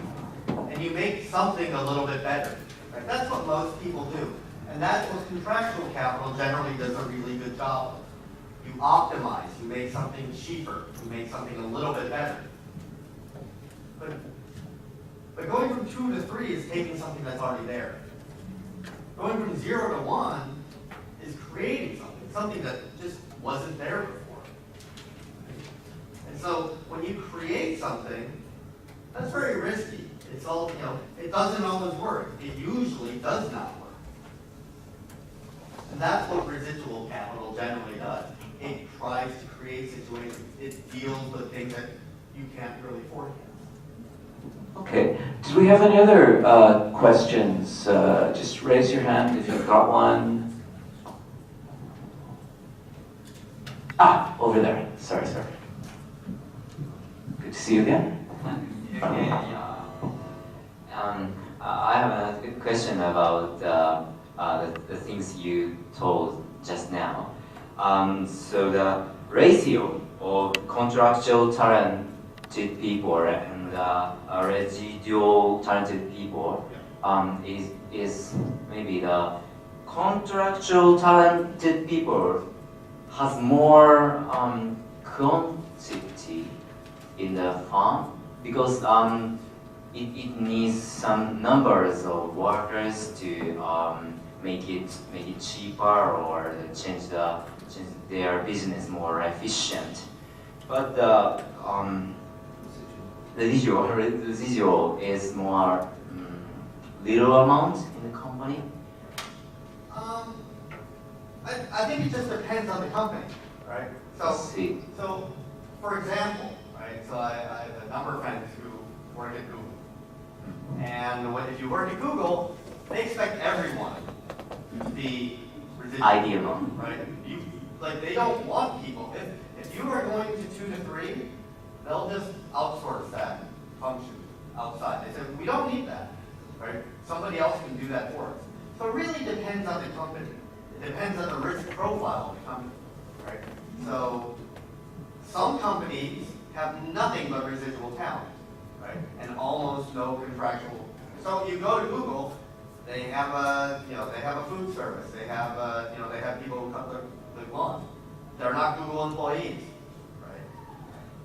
C: and you make something a little bit better. Right? That's what most people do. And that's what contractual capital generally does a really good job of. You optimize, you make something cheaper, you make something a little bit better. But But going from 2 to 3 is taking something that's already there. Going from 0 to 1 is creating something that just wasn't there before. And so when you create something, that's very risky. It's all, it doesn't always work. It usually does not work. And that's what residual capital generally does. It tries to create situations. It deals with things that you can't really forecast.
B: Okay. Did we have any other questions? Just raise your hand if you've got one. Ah, over there. Sorry. Good to see you again.
G: I have a question about the things you told just now. So the ratio of contractual talented people and residual talented people is maybe the contractual talented people has more quantity in the firm because it needs some numbers of workers to make it cheaper or change their business more efficient. But the residual is more little amount in the company.
C: I think it just depends on the company, right? So for example, right? So I have a number of friends who work at Google. And if you work at Google, they expect everyone to be residual.
B: Ideal.
C: Right? They don't want people. If you are going to 2 to 3, they'll just outsource that function outside. They say, we don't need that, right? Somebody else can do that for us. So it really depends on the company. It depends on the risk profile of the company, right? So some companies have nothing but residual talent, right? And almost no contractual. So you go to Google, they have a food service. They have they have people who cut the lawn. They're not Google employees, right?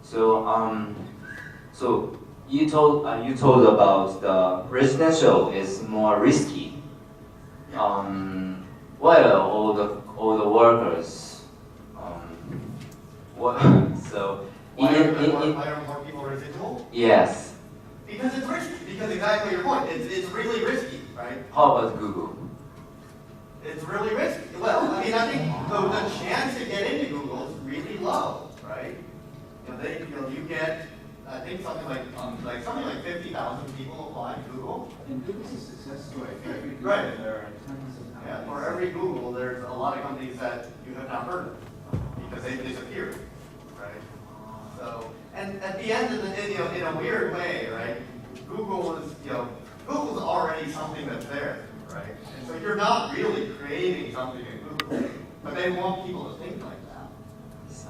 G: So you told about the residential is more risky. While all the workers, so
C: Why are more people residual?
G: Yes.
C: Because it's risky. Because exactly your point. It's really risky, right?
G: How about Google?
C: It's really risky. Well, I think the chance to get into Google is really low, right? You get I think something like 50,000 people apply to Google.
D: And Google's a success story. For every Google,
C: Right.
D: there are tons of companies.
C: Yeah, for every Google, there's a lot of companies that you have not heard of because they've disappeared, right? So, and at the end of the day, in a weird way, right? Google's already something that's there, right? And so you're not really creating something in Google, but they want people to think like that.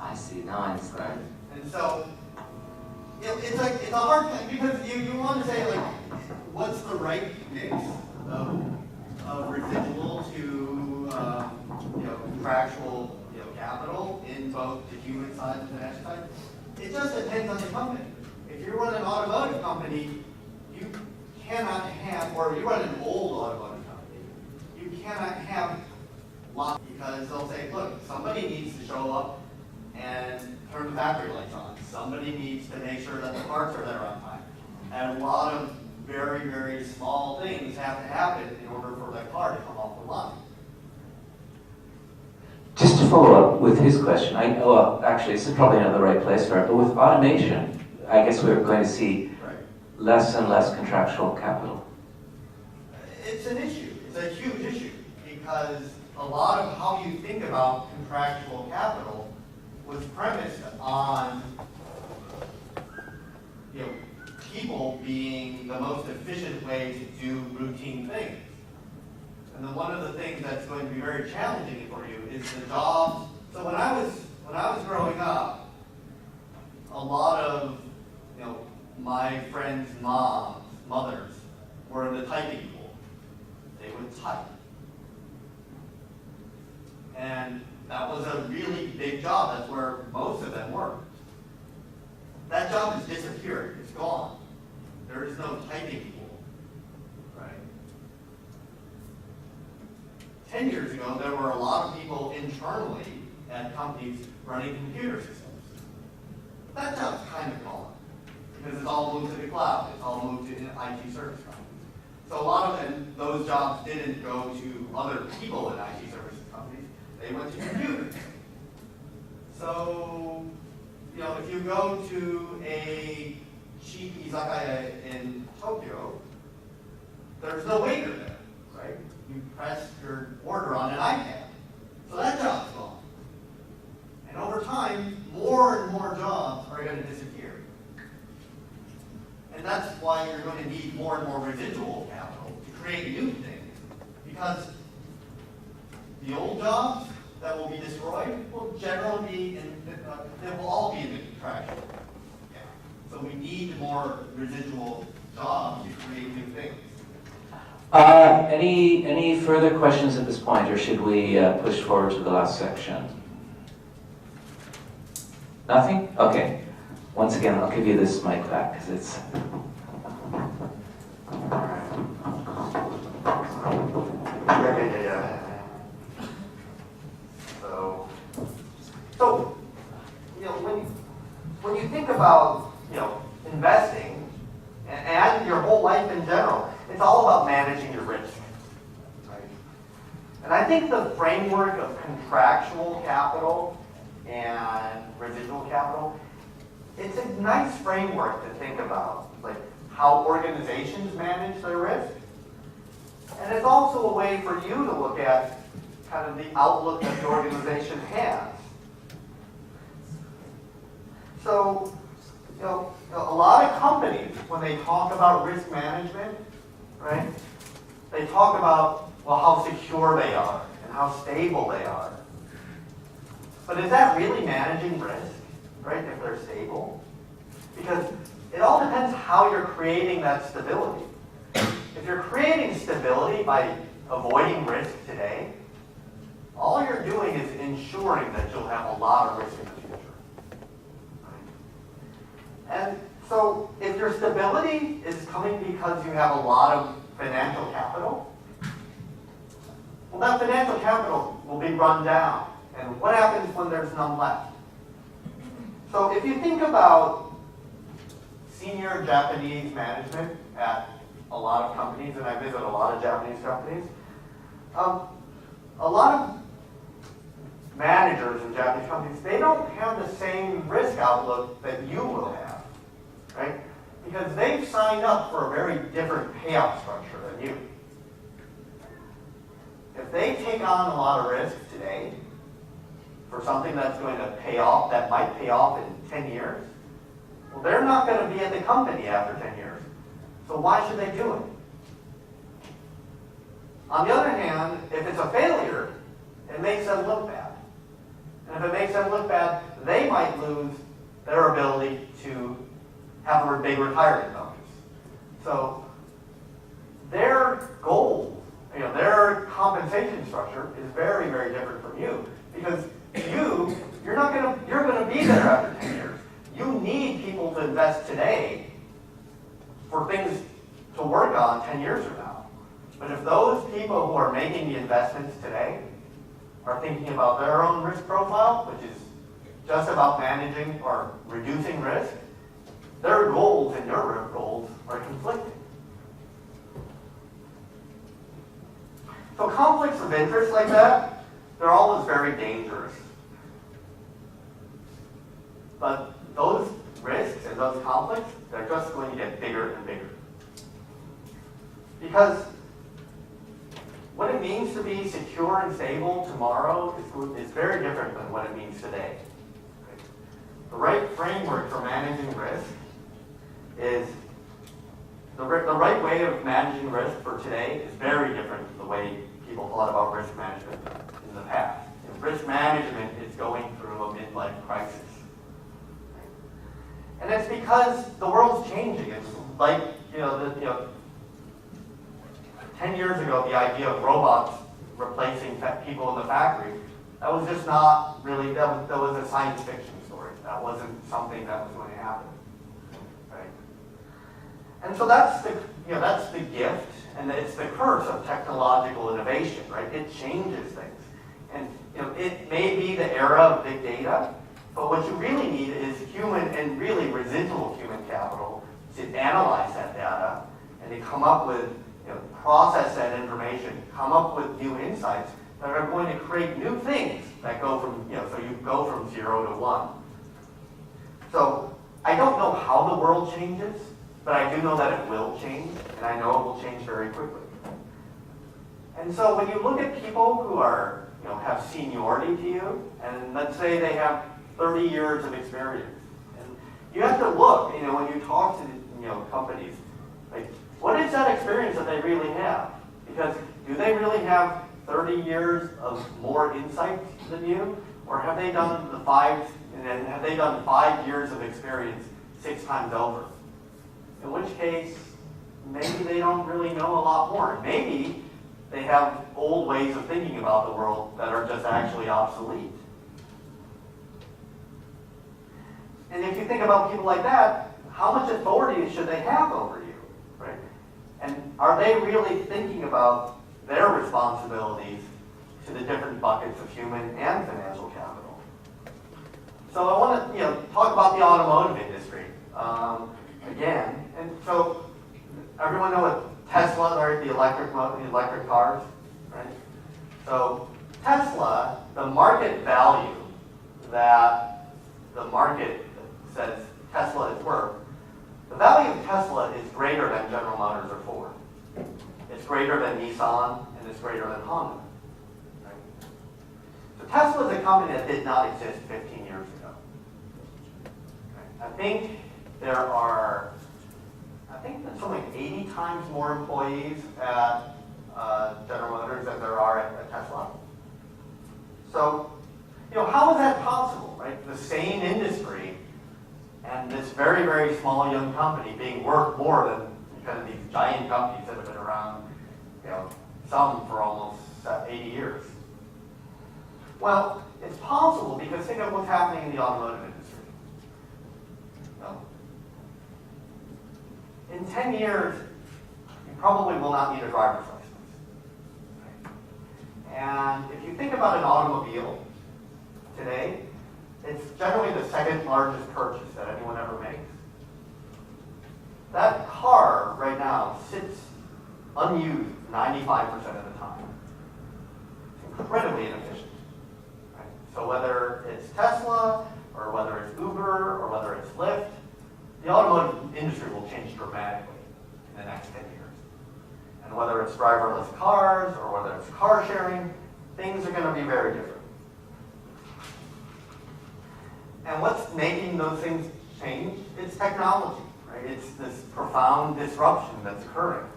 G: I see. Now I understand.
C: And so, it's a hard thing because you want to say what's the right mix of residual to contractual capital in both the human side and the financial side. It just depends on the company. If you run an automotive company, you cannot have, or you run an old automotive company, you cannot have lots because they'll say, look, somebody needs to show up and turn the factory lights on. Somebody needs to make sure that the parts are there on time. And a lot of very, very small things have to happen in order for that car to come off the line.
B: Just to follow up with his question, actually, this is probably not the right place for it, but with automation, I guess we're going to see less and less contractual capital.
C: It's an issue. It's a huge issue because a lot of how you think about contractual capital was premised on people being the most efficient way to do routine things. And then one of the things that's going to be very challenging for you is the jobs. So when I was growing up, a lot of my friends' mothers were in the typing pool. They would type. And that was a really big job. That's where most of them worked. That job has disappeared. It's gone. There is no typing pool, right? 10 years ago, there were a lot of people internally at companies running computer systems. That job's kind of gone because it's all moved to the cloud. It's all moved to IT service companies. So a lot of them, those jobs didn't go to other people in IT services companies. They went to computers. So, you know, if you go to a cheap izakaya in Tokyo, there's no waiter there, right? You press your order on an iPad. So that job's gone. And over time, more and more jobs are going to disappear. And that's why you're going to need more and more residual capital to create new things. Because the old jobs that will be destroyed will generally be they will all be in the contraction. Yeah. So we need more residual jobs to create new things.
B: Any further questions at this point, or should we push forward to the last section? Nothing? Okay. Once again, I'll give you this mic back because it's.
C: Yeah. So, you know, when you think about, you know, investing and your whole life in general, it's all about managing your risk, right? And I think the framework of contractual capital and residual capital, it's a nice framework to think about, like how organizations manage their risk. And it's also a way for you to look at kind of the outlook that the organization has. So, you know, a lot of companies, when they talk about risk management, right, they talk about, well, how secure they are and how stable they are. But is that really managing risk, right, if they're stable? Because it all depends how you're creating that stability. If you're creating stability by avoiding risk today, all you're doing is ensuring that you'll have a lot of risk in the future. Right? And so if your stability is coming because you have a lot of financial capital, well, that financial capital will be run down. And what happens when there's none left? So if you think about senior Japanese management at a lot of companies, and I visit a lot of Japanese companies, a lot of managers in Japanese companies, they don't have the same risk outlook that you will have, right? Because they've signed up for a very different payout structure than you. If they take on a lot of risk today for something that's going to pay off, that might pay off in 10 years, well, they're not going to be at the company after 10 years. So why should they do it? On the other hand, if it's a failure, it makes them look bad. And if it makes them look bad, they might lose their ability to have a big retirement bonus. So their goal, you know, their compensation structure is very, very different from you. Because you're going to be there after 10 years. You need people to invest today for things to work on 10 years from now. But if those people who are making the investments today are thinking about their own risk profile, which is just about managing or reducing risk, their goals and your goals are conflicting. So conflicts of interest like that, they're always very dangerous. But those risks and those conflicts, they're just going to get bigger and bigger. Because what it means to be secure and stable tomorrow is very different than what it means today. The right framework for managing risk is the right way of managing risk for today is very different from the way people thought about risk management in the past. And risk management is going through a midlife crisis. And it's because the world's changing. It's like, 10 years ago, the idea of robots replacing people in the factory, that was just not really, that was a science fiction story. That wasn't something that was going to happen, right? And so that's the gift, and it's the curse of technological innovation, right? It changes things. And it may be the era of big data, but what you really need is human and really residual human capital to analyze that data and to come up with, process that information, come up with new insights that are going to create new things that go from, so you go from 0 to 1. So I don't know how the world changes, but I do know that it will change, and I know it will change very quickly. And so when you look at people who are, have seniority to you, and let's say they have 30 years of experience, and you have to look, when you talk to, companies, like, what is that experience that they really have? Because do they really have 30 years of more insight than you, or have they done the 5 years of experience 6 times over? In which case, maybe they don't really know a lot more. Maybe they have old ways of thinking about the world that are just actually obsolete. And if you think about people like that, how much authority should they have over you, right? And are they really thinking about their responsibilities to the different buckets of human and financial capital? So I want to, talk about the automotive industry again. And so everyone know what Tesla, right? The electric cars, right? So Tesla, the market value that the market says Tesla is worth, the value of Tesla is greater than General Motors or Ford. It's greater than Nissan, and it's greater than Honda. Right? So Tesla is a company that did not exist 15 years ago. Right? I think there's something like 80 times more employees at General Motors than there are at Tesla. So, how is that possible, right? The same industry and this very, very small young company being worth more than kind of these giant companies that have been around, some for almost 80 years. Well, it's possible because think of what's happening in the automotive industry. In 10 years, you probably will not need a driver's license. Right? And if you think about an automobile today, it's generally the second largest purchase that anyone ever makes. That car right now sits unused 95% of the time. It's incredibly inefficient. Right? So whether it's Tesla, or whether it's Uber, or whether it's Lyft, the automotive industry will change dramatically in the next 10 years. And whether it's driverless cars, or whether it's car sharing, things are going to be very different. And what's making those things change? It's technology, right? It's this profound disruption that's occurring.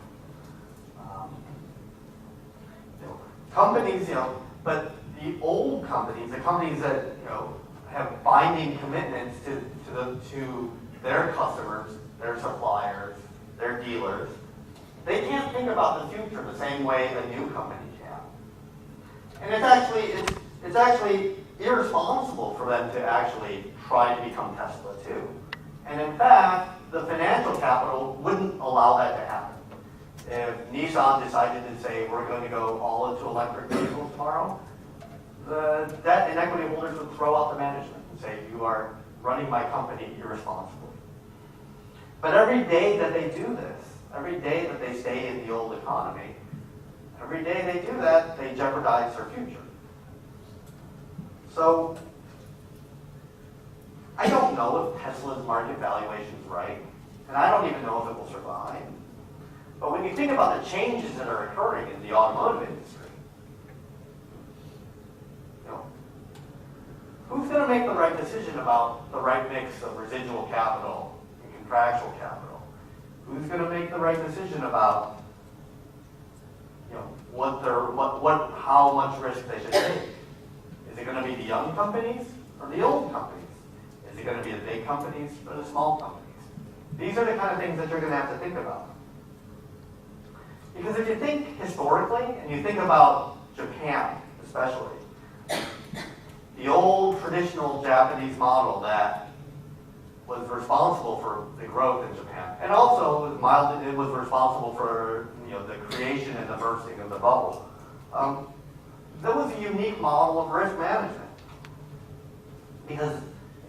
C: Companies, but the old companies, the companies that have binding commitments to their customers, their suppliers, their dealers, they can't think about the future the same way a new company can. And it's actually irresponsible for them to actually try to become Tesla too. And in fact, the financial capital wouldn't allow that to happen. If Nissan decided to say we're going to go all into electric vehicles tomorrow, the debt and equity holders would throw out the management and say you are running my company irresponsibly. But every day that they do this, every day that they stay in the old economy, every day they do that, they jeopardize their future. So, I don't know if Tesla's market valuation is right, and I don't even know if it will survive. But when you think about the changes that are occurring in the automotive industry, who's going to make the right decision about the right mix of residual capital and contractual capital? Who's going to make the right decision about how much risk they should take? Is it going to be the young companies or the old companies? Is it going to be the big companies or the small companies? These are the kind of things that you're going to have to think about. Because if you think historically, and you think about Japan especially, the old traditional Japanese model that was responsible for the growth in Japan, and also it was responsible for the creation and the bursting of the bubble. There was a unique model of risk management because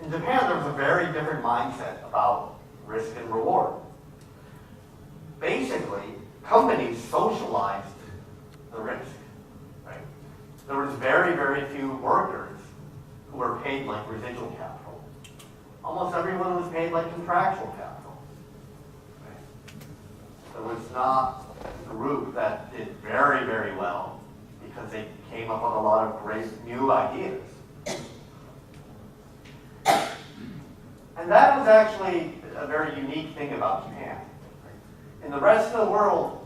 C: in Japan there was a very different mindset about risk and reward. Basically, companies socialized the risk. Right? There was very, very few workers who were paid like residual capital. Almost everyone was paid like contractual capital. Right? There was not a group that did very, very well because they came up with a lot of great new ideas. And that was actually a very unique thing about Japan. In the rest of the world,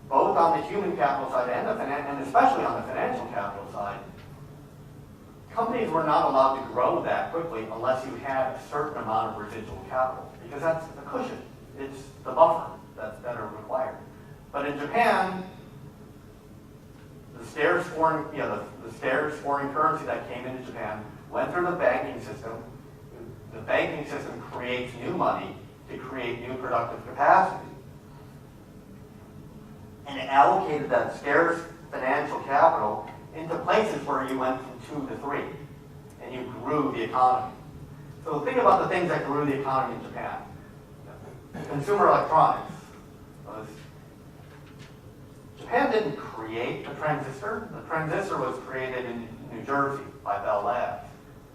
C: both on the human capital side and especially on the financial capital side, companies were not allowed to grow that quickly unless you had a certain amount of residual capital, because that's the cushion. It's the buffer that are required. But in Japan, the scarce foreign currency that came into Japan went through the banking system. The banking system creates new money to create new productive capacity. And it allocated that scarce financial capital into places where you went from 2 to 3, and you grew the economy. So think about the things that grew the economy in Japan. Consumer electronics. Japan didn't create the transistor. The transistor was created in New Jersey by Bell Labs.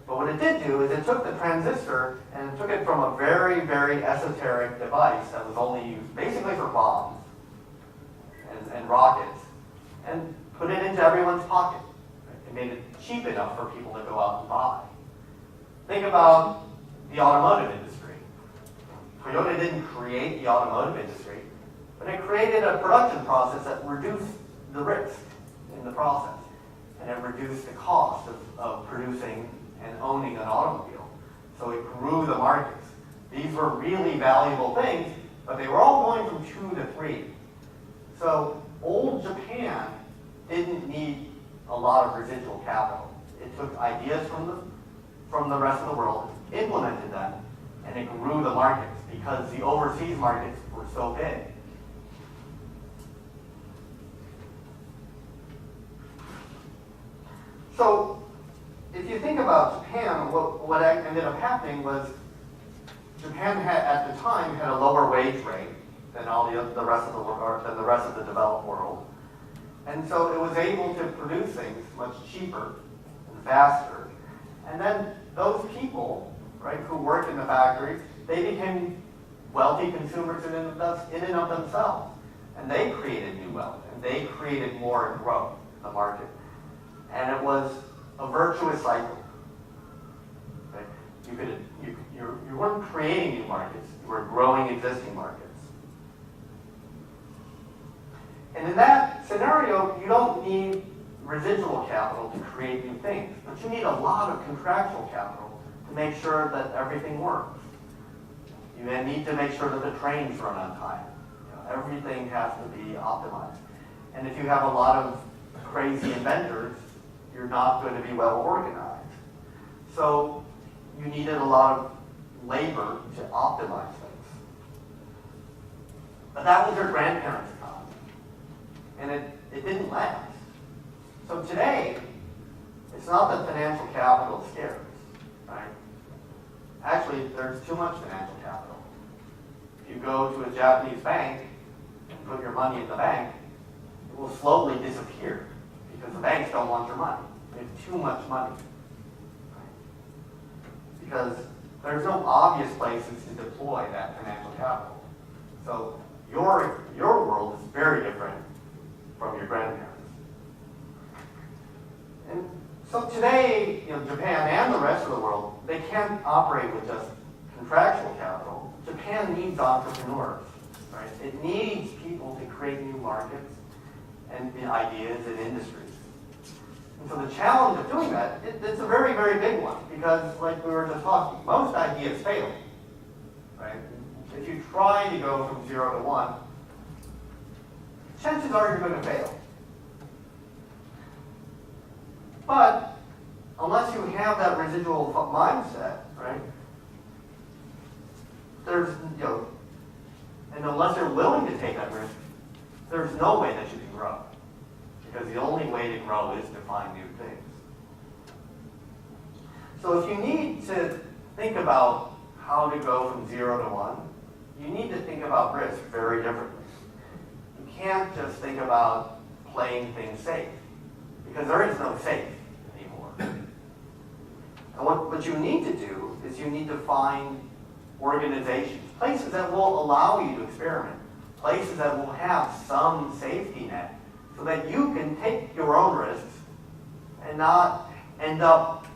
C: But what it did do is it took the transistor and it took it from a very, very esoteric device that was only used basically for bombs and rockets, and put it into everyone's pocket. It made it cheap enough for people to go out and buy. Think about the automotive industry. Toyota didn't create the automotive industry, but it created a production process that reduced the risk in the process, and it reduced the cost of producing and owning an automobile. So it grew the markets. These were really valuable things, but they were all going from 2 to 3. So old Japan didn't need a lot of residual capital. It took ideas from the rest of the world, implemented them, and it grew the markets because the overseas markets were so big. So if you think about Japan, what ended up happening was Japan at the time had a lower wage rate than the rest of the world, than the rest of the developed world, and so it was able to produce things much cheaper and faster. And then those people, right, who worked in the factories, they became wealthy consumers in and of themselves, and they created new wealth, and they created more growth in the market, and it was a virtuous cycle. Right? You weren't creating new markets; you were growing existing markets. And in that scenario, you don't need residual capital to create new things, but you need a lot of contractual capital to make sure that everything works. You then need to make sure that the trains run on time. Everything has to be optimized. And if you have a lot of crazy inventors, you're not going to be well organized. So you needed a lot of labor to optimize things. But that was your grandparents' economy. And it didn't last. So today, it's not that financial capital is scarce, right? Actually, there's too much financial capital. If you go to a Japanese bank and put your money in the bank, it will slowly disappear because the banks don't want your money. They have too much money. Right? Because there's no obvious places to deploy that financial capital. So your world is very different from your grandparents. And so today, Japan and the rest of the world, they can't operate with just contractual capital. Japan needs entrepreneurs, right? It needs people to create new markets and ideas and industries. And so the challenge of doing that, it's a very, very big one, because like we were just talking, most ideas fail, right? If you try to go from 0 to 1, chances are you're going to fail. But unless you have that residual mindset, right, there's, and unless you're willing to take that risk, there's no way that you can grow. Because the only way to grow is to find new things. So if you need to think about how to go from 0 to 1, you need to think about risk very differently. You can't just think about playing things safe, because there is no safe anymore. And what you need to do is you need to find organizations, places that will allow you to experiment, places that will have some safety net, so that you can take your own risks and not end up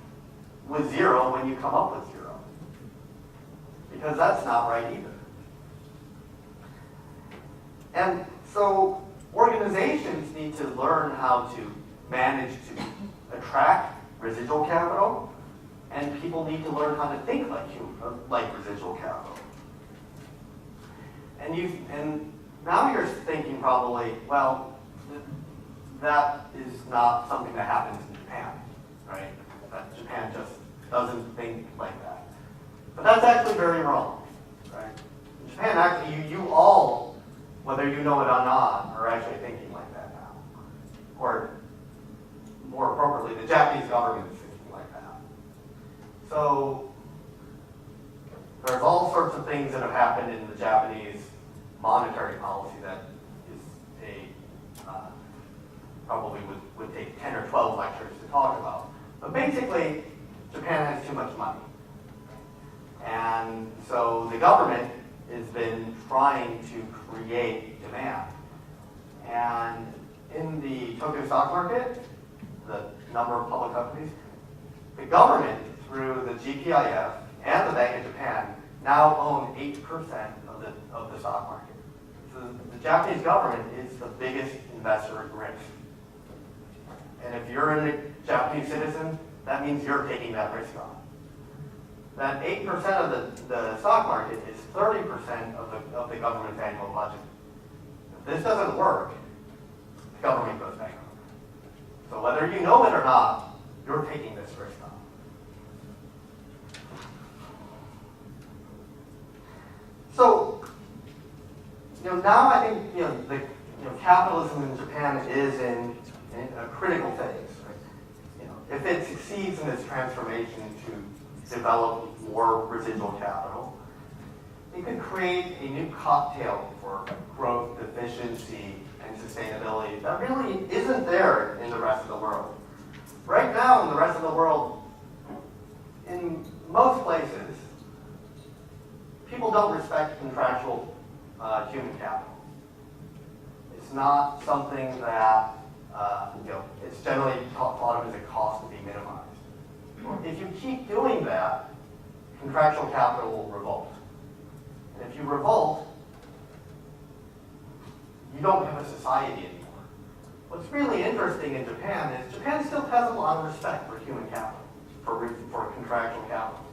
C: with 0 when you come up with 0. Because that's not right either. And so organizations need to learn how to manage to attract residual capital, and people need to learn how to think like residual capital. And now you're thinking probably, well, that is not something that happens in Japan, right? That Japan just doesn't think like that. But that's actually very wrong, right? In Japan, actually, you all, whether you know it or not, are actually thinking like that now. Or more appropriately, the Japanese government is thinking like that. So there's all sorts of things that have happened in the Japanese monetary policy that is probably would take 10 or 12 lectures to talk about. But basically, Japan has too much money. And so the government has been trying to create demand. And in the Tokyo stock market, the number of public companies, the government, through the GPIF and the Bank of Japan, now own 8% of the stock market. So the Japanese government is the biggest investor in risk. And if you're a Japanese citizen, that means you're taking that risk on. That 8% of the stock market is 30% of the government's annual budget. If this doesn't work, the government goes bankrupt. So whether you know it or not, you're taking this risk on. So, now I think capitalism in Japan is in a critical phase. Right? If it succeeds in its transformation to develop more residual capital, it could create a new cocktail for growth, efficiency, and sustainability that really isn't there in the rest of the world. Right now, in the rest of the world, in most places, people don't respect contractual human capital. It's not something that it's generally thought of as a cost to be minimized. If you keep doing that, contractual capital will revolt. And if you revolt, you don't have a society anymore. What's really interesting in Japan is Japan still has a lot of respect for human capital, for contractual capital.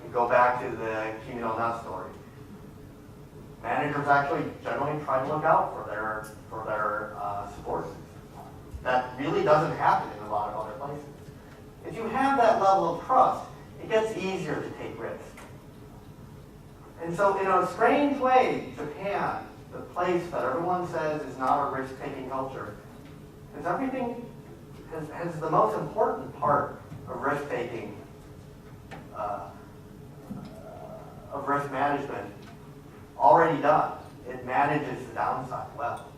C: You go back to the Kimi no Na story. Managers actually generally try to look out for their subordinates. That really doesn't happen in a lot of other places. If you have that level of trust, it gets easier to take risks. And so in a strange way, Japan, the place that everyone says is not a risk-taking culture, has the most important part of risk-taking, of risk management already done. It manages the downside well.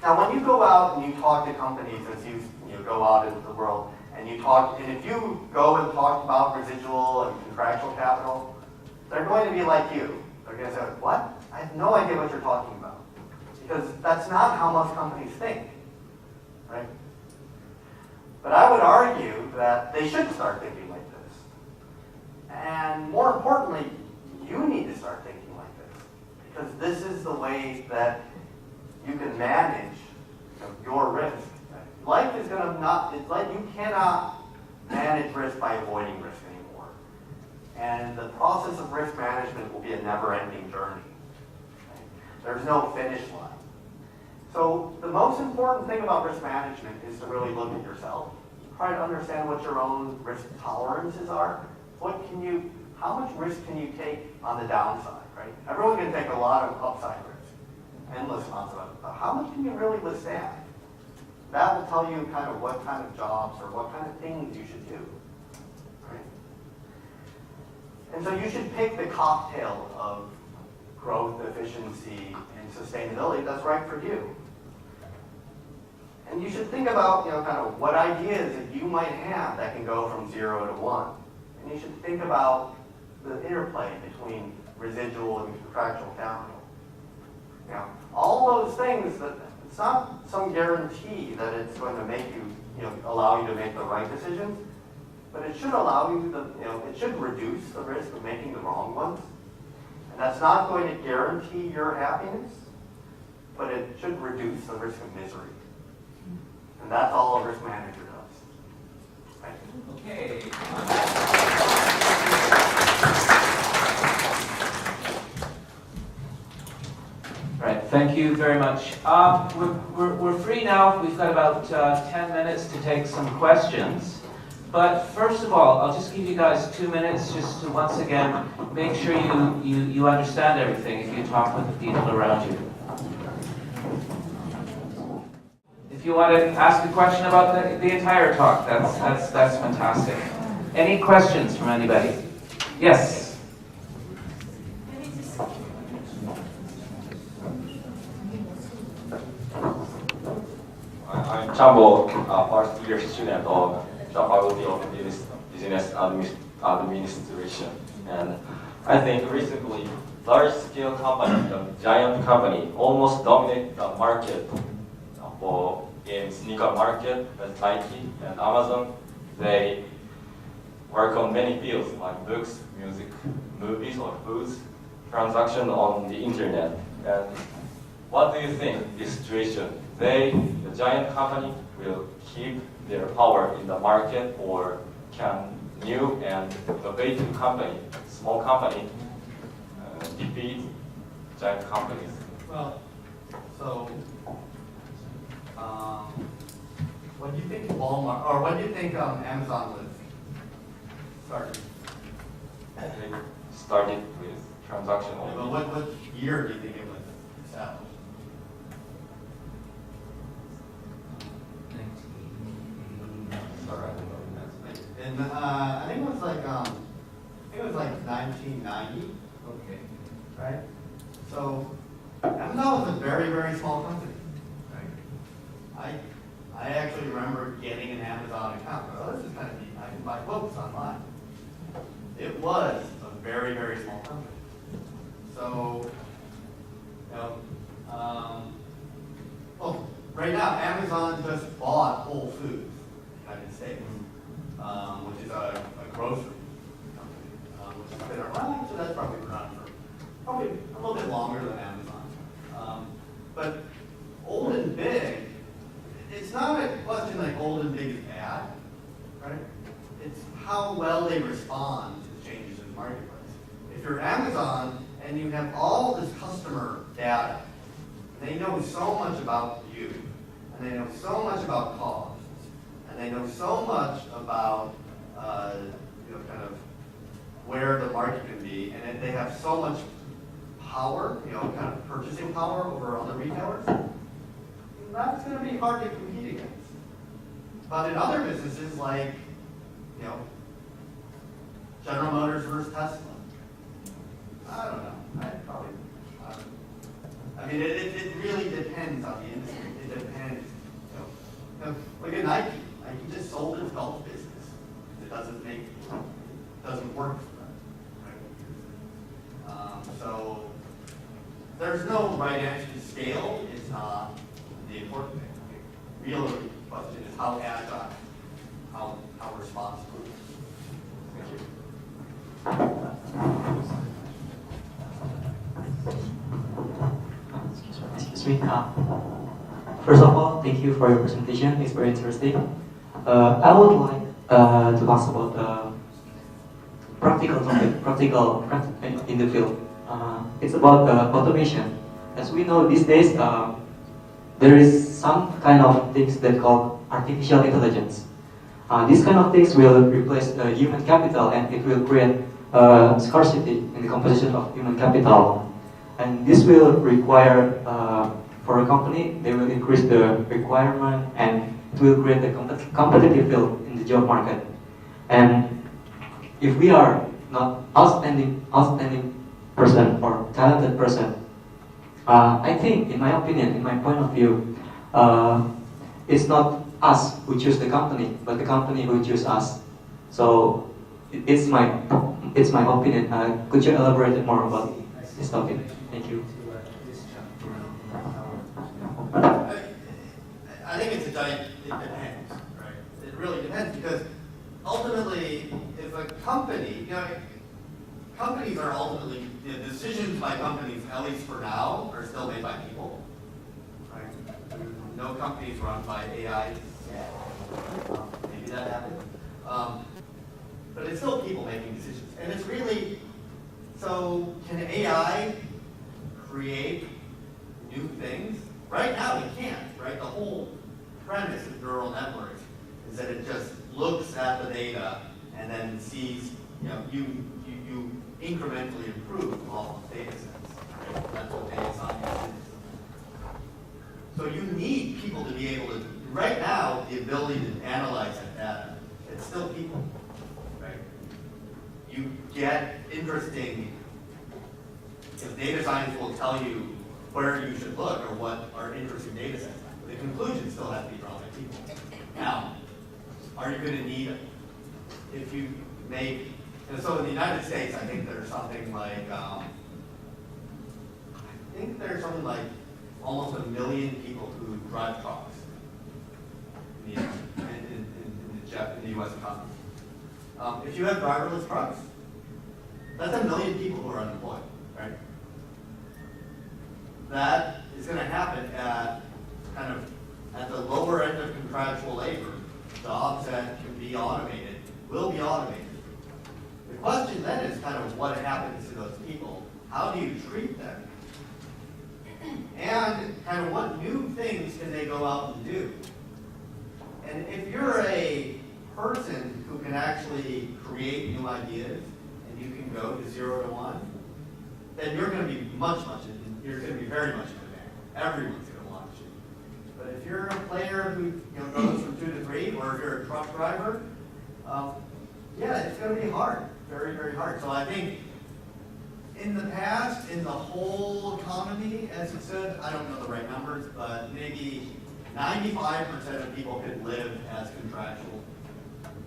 C: Now, when you go out and you talk to companies, as you go out into the world, and if you go and talk about residual and contractual capital, they're going to be like you. They're going to say, "What? I have no idea what you're talking about," because that's not how most companies think, right? But I would argue that they should start thinking like this, and more importantly, you need to start thinking like this, because this is the way that you can manage your risk. Life is going to not, it's like you cannot manage risk by avoiding risk anymore. And the process of risk management will be a never-ending journey. There's no finish line. So the most important thing about risk management is to really look at yourself. Try to understand what your own risk tolerances are. how much risk can you take on the downside, right? Everyone can take a lot of upside risk, endless amounts of it, but how much can you really withstand? That will tell you kind of what kind of jobs or what kind of things you should do, right? And so you should pick the cocktail of growth, efficiency, and sustainability that's right for you. And you should think about, kind of what ideas that you might have that can go from 0 to 1. And you should think about the interplay between residual and contractual capital. Now, all those things, that it's not some guarantee that it's going to make you, allow you to make the right decisions, but it should allow you to, it should reduce the risk of making the wrong ones. And that's not going to guarantee your happiness, but it should reduce the risk of misery. And that's all a risk manager does. Thank you.
D: Okay.
B: Right, thank you very much. We're free now. We've got about 10 minutes to take some questions. But first of all, I'll just give you guys 2 minutes just to once again make sure you understand everything if you talk with the people around you. If you want to ask a question about the entire talk, that's fantastic. Any questions from anybody? Yes.
H: I'm Chambo, first year student of the Faculty of Business Administration, and I think recently large-scale company, the giant company, almost dominate the market in sneaker market as Nike and Amazon. They work on many fields like books, music, movies, or foods, transaction on the internet. And what do you think this situation? The giant company, will keep their power in the market, or can new and innovative company, small company, defeat giant companies?
C: Well, so when do you think Walmart, or when do you think Amazon was started?
H: They started with transaction
C: Yeah,
H: only.
C: but what year do you think it was established?
H: Sorry, I don't know.
C: And I think it was like 1990.
D: Okay.
C: Right? So Amazon was a very, very small company. Right? I actually remember getting an Amazon account. Oh, this is kind of neat. I can buy books online. It was a very, very small company. So, well, right now Amazon just bought Whole Foods in the United States, which is a grocery company, which has been around, so that's probably around for probably a little bit longer than Amazon. But old and big, it's not a question like old and big is bad, right? It's how well they respond to the changes in the marketplace. If you're Amazon and you have all this customer data, they know so much about you, and they know so much about costs, and they know so much about kind of where the market can be, and they have so much power, kind of purchasing power over other retailers. That's going to be hard to compete against. But in other businesses like, General Motors versus Tesla, I don't know. It really depends on the industry. It depends. Look at Nike. Nike just sold its golf business. It doesn't work for them. Right? So there's no right answer. Scale is not the important thing. The real question is how agile, how responsible. Thank you.
I: Excuse me. First of all, thank you for your presentation. It's very interesting. I would like to ask about the practical topic, practical in the field. It's about automation. As we know these days, there is some kind of things that called artificial intelligence. These kind of things will replace the human capital, and it will create scarcity in the composition of human capital. And this will require, for a company, they will increase the requirement and it will create a competitive field in the job market. And if we are not outstanding person or talented person, I think, in my opinion, in my point of view, it's not us who choose the company, but the company who choose us. So it's my opinion. Could you elaborate more about this topic? Thank you.
C: I think it depends, right? It really depends because ultimately, if a company, companies are ultimately, decisions by companies, at least for now, are still made by people, right? No company is run by AI yet. Maybe that happens. But it's still people making decisions. And it's really, so can AI create new things? Right now it can't, right? The whole premise of neural networks is that it just looks at the data and then sees, you incrementally improve all the data sets. Right? That's what data science is. So you need people to be able to, right now, the ability to analyze that data, it's still people, right? You get interesting, data science will tell you where you should look or what are interesting data sets. But the conclusion still has to be drawn by people. Now, are you going to need, if you make, so in the United States, I think there's something like, almost 1 million people who drive trucks in the U.S. economy. If you have driverless trucks, that's 1 million people who are unemployed, right? That is going to happen at at the lower end of contractual labor. Jobs that can be automated will be automated. The question then is what happens to those people? How do you treat them? And what new things can they go out and do? And if you're a person who can actually create new ideas and you can go to 0 to 1, then you're going to be you're going to be very much in demand. Everyone's going to want you. But if you're a player who goes from 2 to 3, or if you're a truck driver, it's going to be hard, very, very hard. So I think in the past, in the whole economy, as you said, I don't know the right numbers, but maybe 95% of people could live as contractual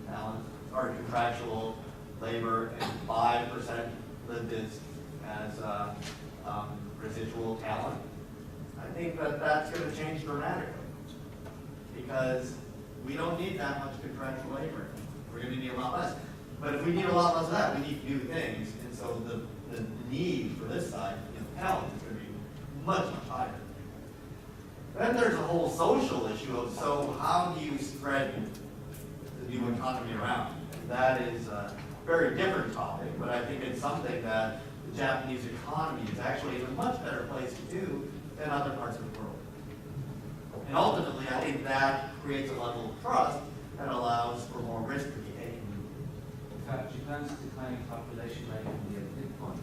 C: talent or contractual labor, and 5% lived as residual talent. I think that's going to change dramatically because we don't need that much contractual labor. We're going to need a lot less. But if we need a lot less of that, we need new things. And so the need for this side, talent, is going to be much, much higher. Then there's a whole social issue of, so how do you spread the new economy around? And that is a very different topic, but I think it's something that the Japanese economy is actually in a much better place to do than other parts of the world. And ultimately, I think that creates a level of trust that allows for more risk to be taken.
D: In fact, Japan's declining population rate can be a big point.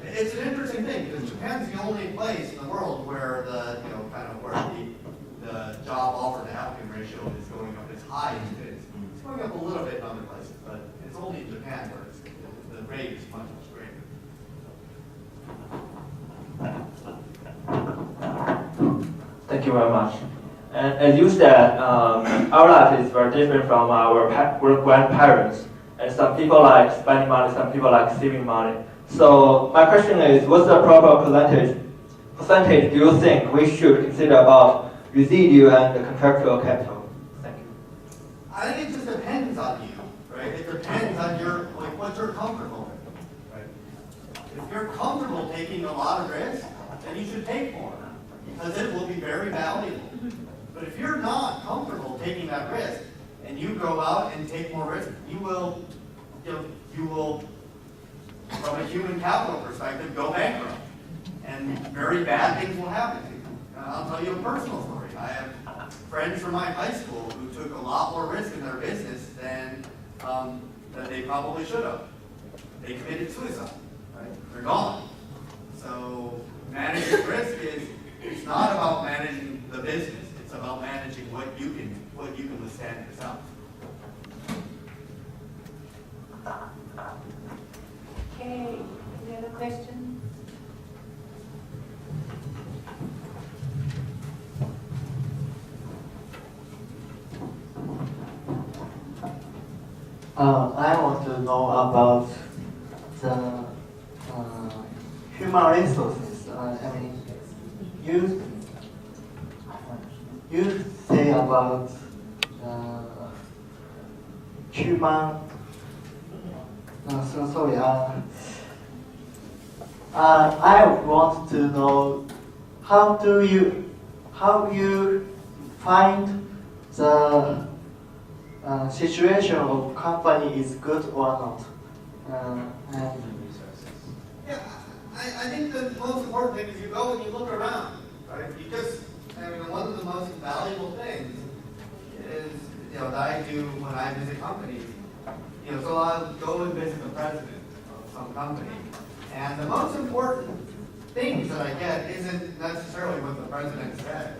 C: It's an interesting thing because Japan's the only place in the world where the job offer to applicant ratio is going up as high as it is. It's going up a little bit in other places, but it's only in Japan where the rate is much, much greater.
J: Thank you very much. And as you said, our life is very different from our grandparents. And some people like spending money, some people like saving money. So my question is, what's the proper percentage do you think we should consider about residual and the contractual capital? Thank you.
C: I think it just depends on you, right? It depends on what you're comfortable with, right? If you're comfortable taking a lot of risk, then you should take more because it will be very valuable. But if you're not comfortable taking that risk and you go out and take more risk, you will, from a human capital perspective, go bankrupt. And very bad things will happen to you. I'll tell you a personal story. I have friends from my high school who took a lot more risk in their business than they probably should have. they committed suicide, right? They're gone. So managing risk is, it's not about managing the business, it's about managing what you can withstand yourself.
A: Okay, any other questions?
K: I want to know about the human resources. I mean, you say about human. Sorry. I want to know how you find the situation of company is good or not.
C: Yeah, I think the most important thing is you go and you look around, right? One of the most valuable things is, that I do when I visit companies, so I'll go and visit the president of some company, and the most important things that I get isn't necessarily what the president says.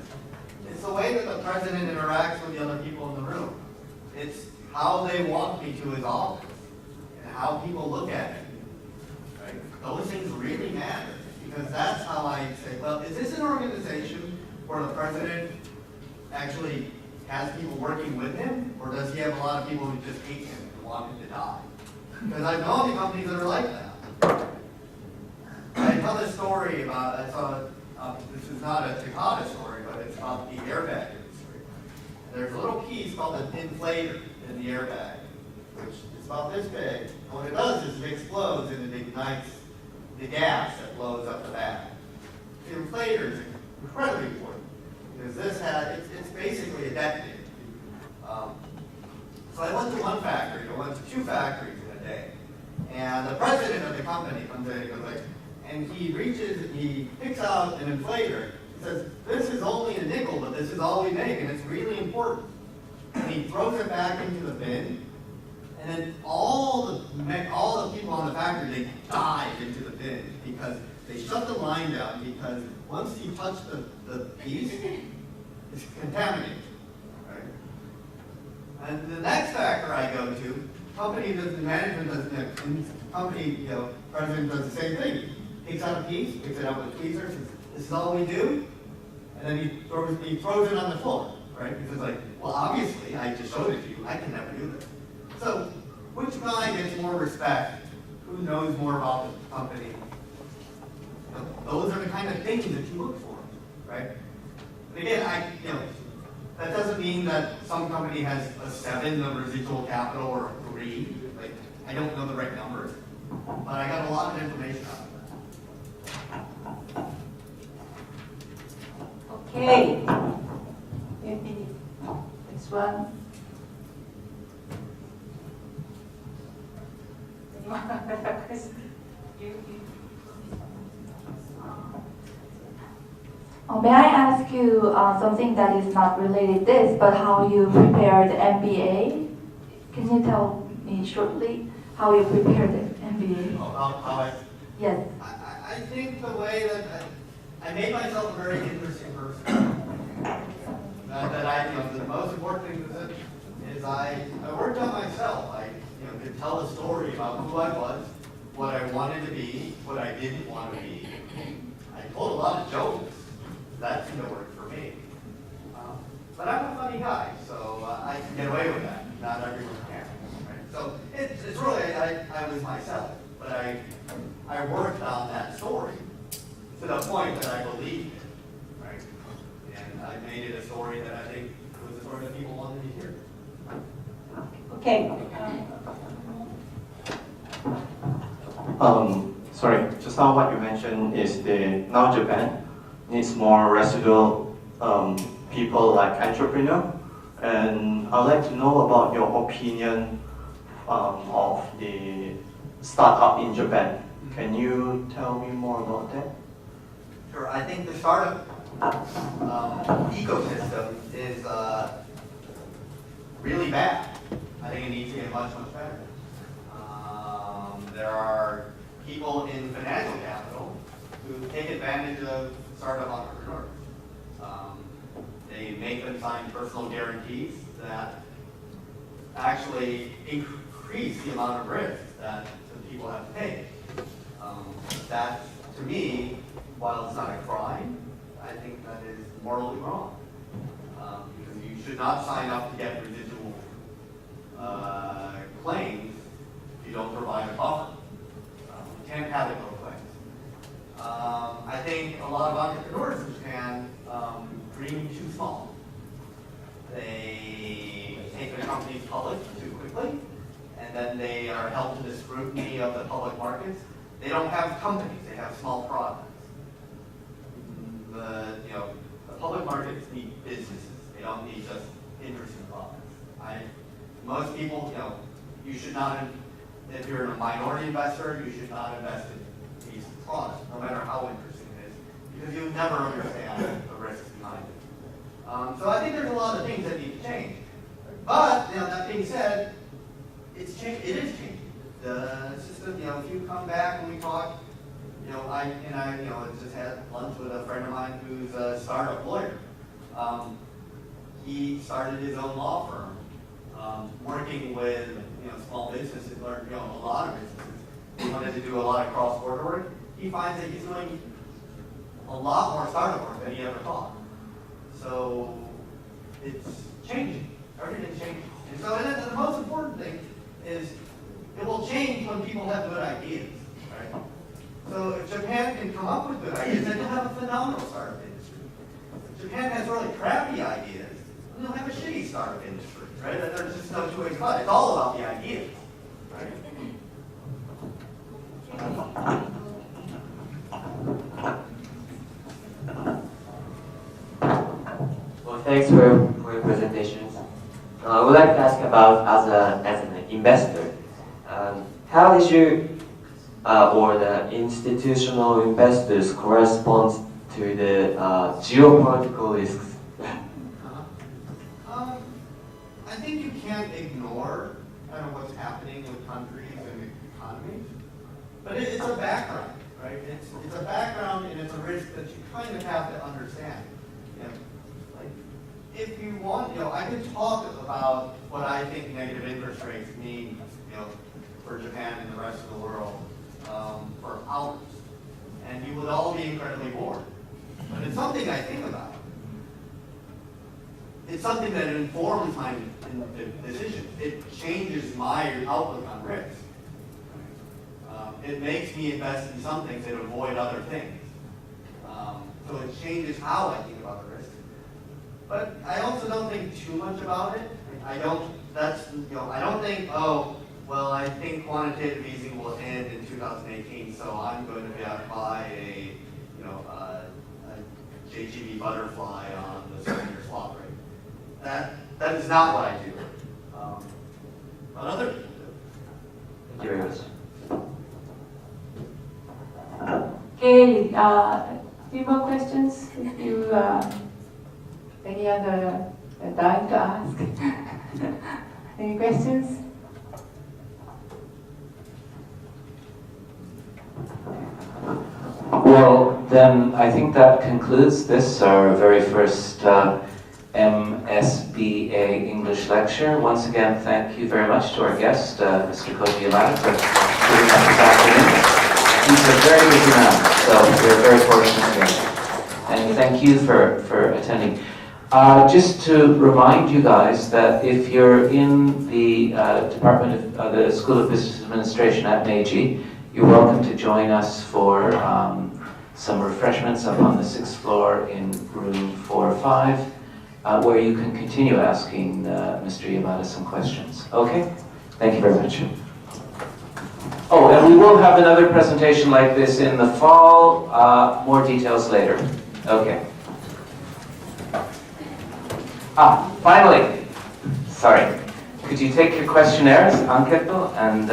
C: It's the way that the president interacts with the other people in the room. It's how they walk me to his office and how people look at him. Right? Those things really matter because that's how I say, well, is this an organization where the president actually has people working with him, or does he have a lot of people who just hate him and want him to die? Because I've known the companies that are like that. I tell this story about, this is not a Takata story, but it's about the airbag industry. There's a little piece called an inflator in the airbag, which is about this big. And what it does is it explodes and it ignites the gas that blows up the bag. The inflator is incredibly important because it's basically a detonator. So I went to one factory, I went to two factories in a day, and the president of the company comes in and goes like, and he picks out an inflator. He says, this is only a nickel, but this is all we make, and it's really important. And he throws it back into the bin, and then all the people on the factory, they dive into the bin because they shut the line down because once you touch the piece, it's contaminated. Right? And the next factor I go to, president does the same thing. Takes out a piece, picks it up with tweezers, says, this is all we do, and then he throws it on the floor, right? Because like, well, obviously, I just showed it to you, I can never do this. So, which guy gets more respect? Who knows more about the company? Those are the kind of things that you look for, right? And again, that doesn't mean that some company has a 7 of residual capital or a 3. Like, I don't know the right numbers, but I got a lot of information out of it.
A: Okay. Maybe next one. Anyone have a question?
E: May I ask you something that is not related to this, but how you prepared the MBA? Can you tell me shortly how you prepared the MBA? Yes.
C: I think the way that I made myself a very interesting person. The most important thing is I worked on myself. I could tell a story about who I was, what I wanted to be, what I didn't want to be. I told a lot of jokes. That seemed to work for me. But I'm a funny guy, so I can get away with that. Not everyone can. Right? So it's really, I was myself, but I worked on that story to the point that I believed it, right? And I made it a story that I think was a story that people wanted to hear.
A: Okay.
F: Sorry, just now what you mentioned is now Japan needs more residual people like entrepreneur, and I'd like to know about your opinion of the startup in Japan. Can you tell me more about that?
C: Sure, I think the startup ecosystem is really bad. I think it needs to get much, much better. there are people in financial capital who take advantage of startup entrepreneurs. They make them sign personal guarantees that actually increase the amount of risk that the people have to take. That, to me, while it's not a crime, I think that is morally wrong. Because you should not sign up to get residual claims if you don't provide a buffer. You can't have it both ways. I think a lot of entrepreneurs in Japan dream too small. They take their companies public too quickly, and then they are held to the scrutiny of the public markets. They don't have companies, they have small products. The public markets need businesses. They don't need just interesting products. Most people, you should not, if you're a minority investor, you should not invest in these products, no matter how interesting it is, because you never understand the risks behind it. So I think there's a lot of things that need to change. But, that being said, it is changing. The system, if you come back and we talk, I just had lunch with a friend of mine who's a startup lawyer. He started his own law firm, working with small businesses, or a lot of businesses. He wanted to do a lot of cross-border work. He finds that he's doing a lot more startup work than he ever thought. So it's changing. Everything's changing. And so the most important thing is it will change when people have good ideas. Right? So if Japan can come up with good ideas, then you'll have a phenomenal startup industry. If Japan has really crappy ideas, then you'll have a shitty startup industry. Right? There's just no two ways about it. It's all about the ideas. Right?
L: Well, thanks for your presentations. I would like to ask about as an investor, how is your or the institutional investors correspond to the geopolitical risks?
C: I think you can't ignore kind of what's happening with countries and economies, but it's a background, right? It's a background and it's a risk that you kind of have to understand. If you want, I could talk about what I think negative interest rates mean, for Japan and the rest of the world, for hours, and you would all be incredibly bored. But it's something I think about. It's something that informs my decisions. It changes my outlook on risk. It makes me invest in some things and avoid other things. So it changes how I think about the risk. But I also don't think too much about it. I don't think, I think quantitative easing will end in 2018, so I'm going to buy a JGB butterfly on the 7-year swap rate. That is not what I do. But other people do.
L: Thank you very much.
A: Okay, a few more questions if you any other dying to ask? Any questions?
B: Well, then I think that concludes this, our very first MSBA English lecture. Once again, thank you very much to our guest, Mr. Kouji Yamada, for giving us this afternoon. He's a very busy man, so we're very fortunate again. And thank you for attending. Just to remind you guys that if you're in the Department of the School of Business Administration at Meiji, you're welcome to join us for some refreshments up on the 6th floor in room 405, where you can continue asking Mr. Yamada some questions. Okay? Thank you very much. Oh, and we will have another presentation like this in the fall. More details later. Okay. Finally, sorry. Could you take your questionnaires, Anketo, and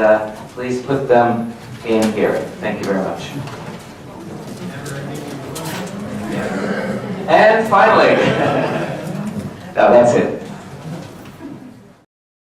B: please put them in here. Thank you very much. And finally, now that's it.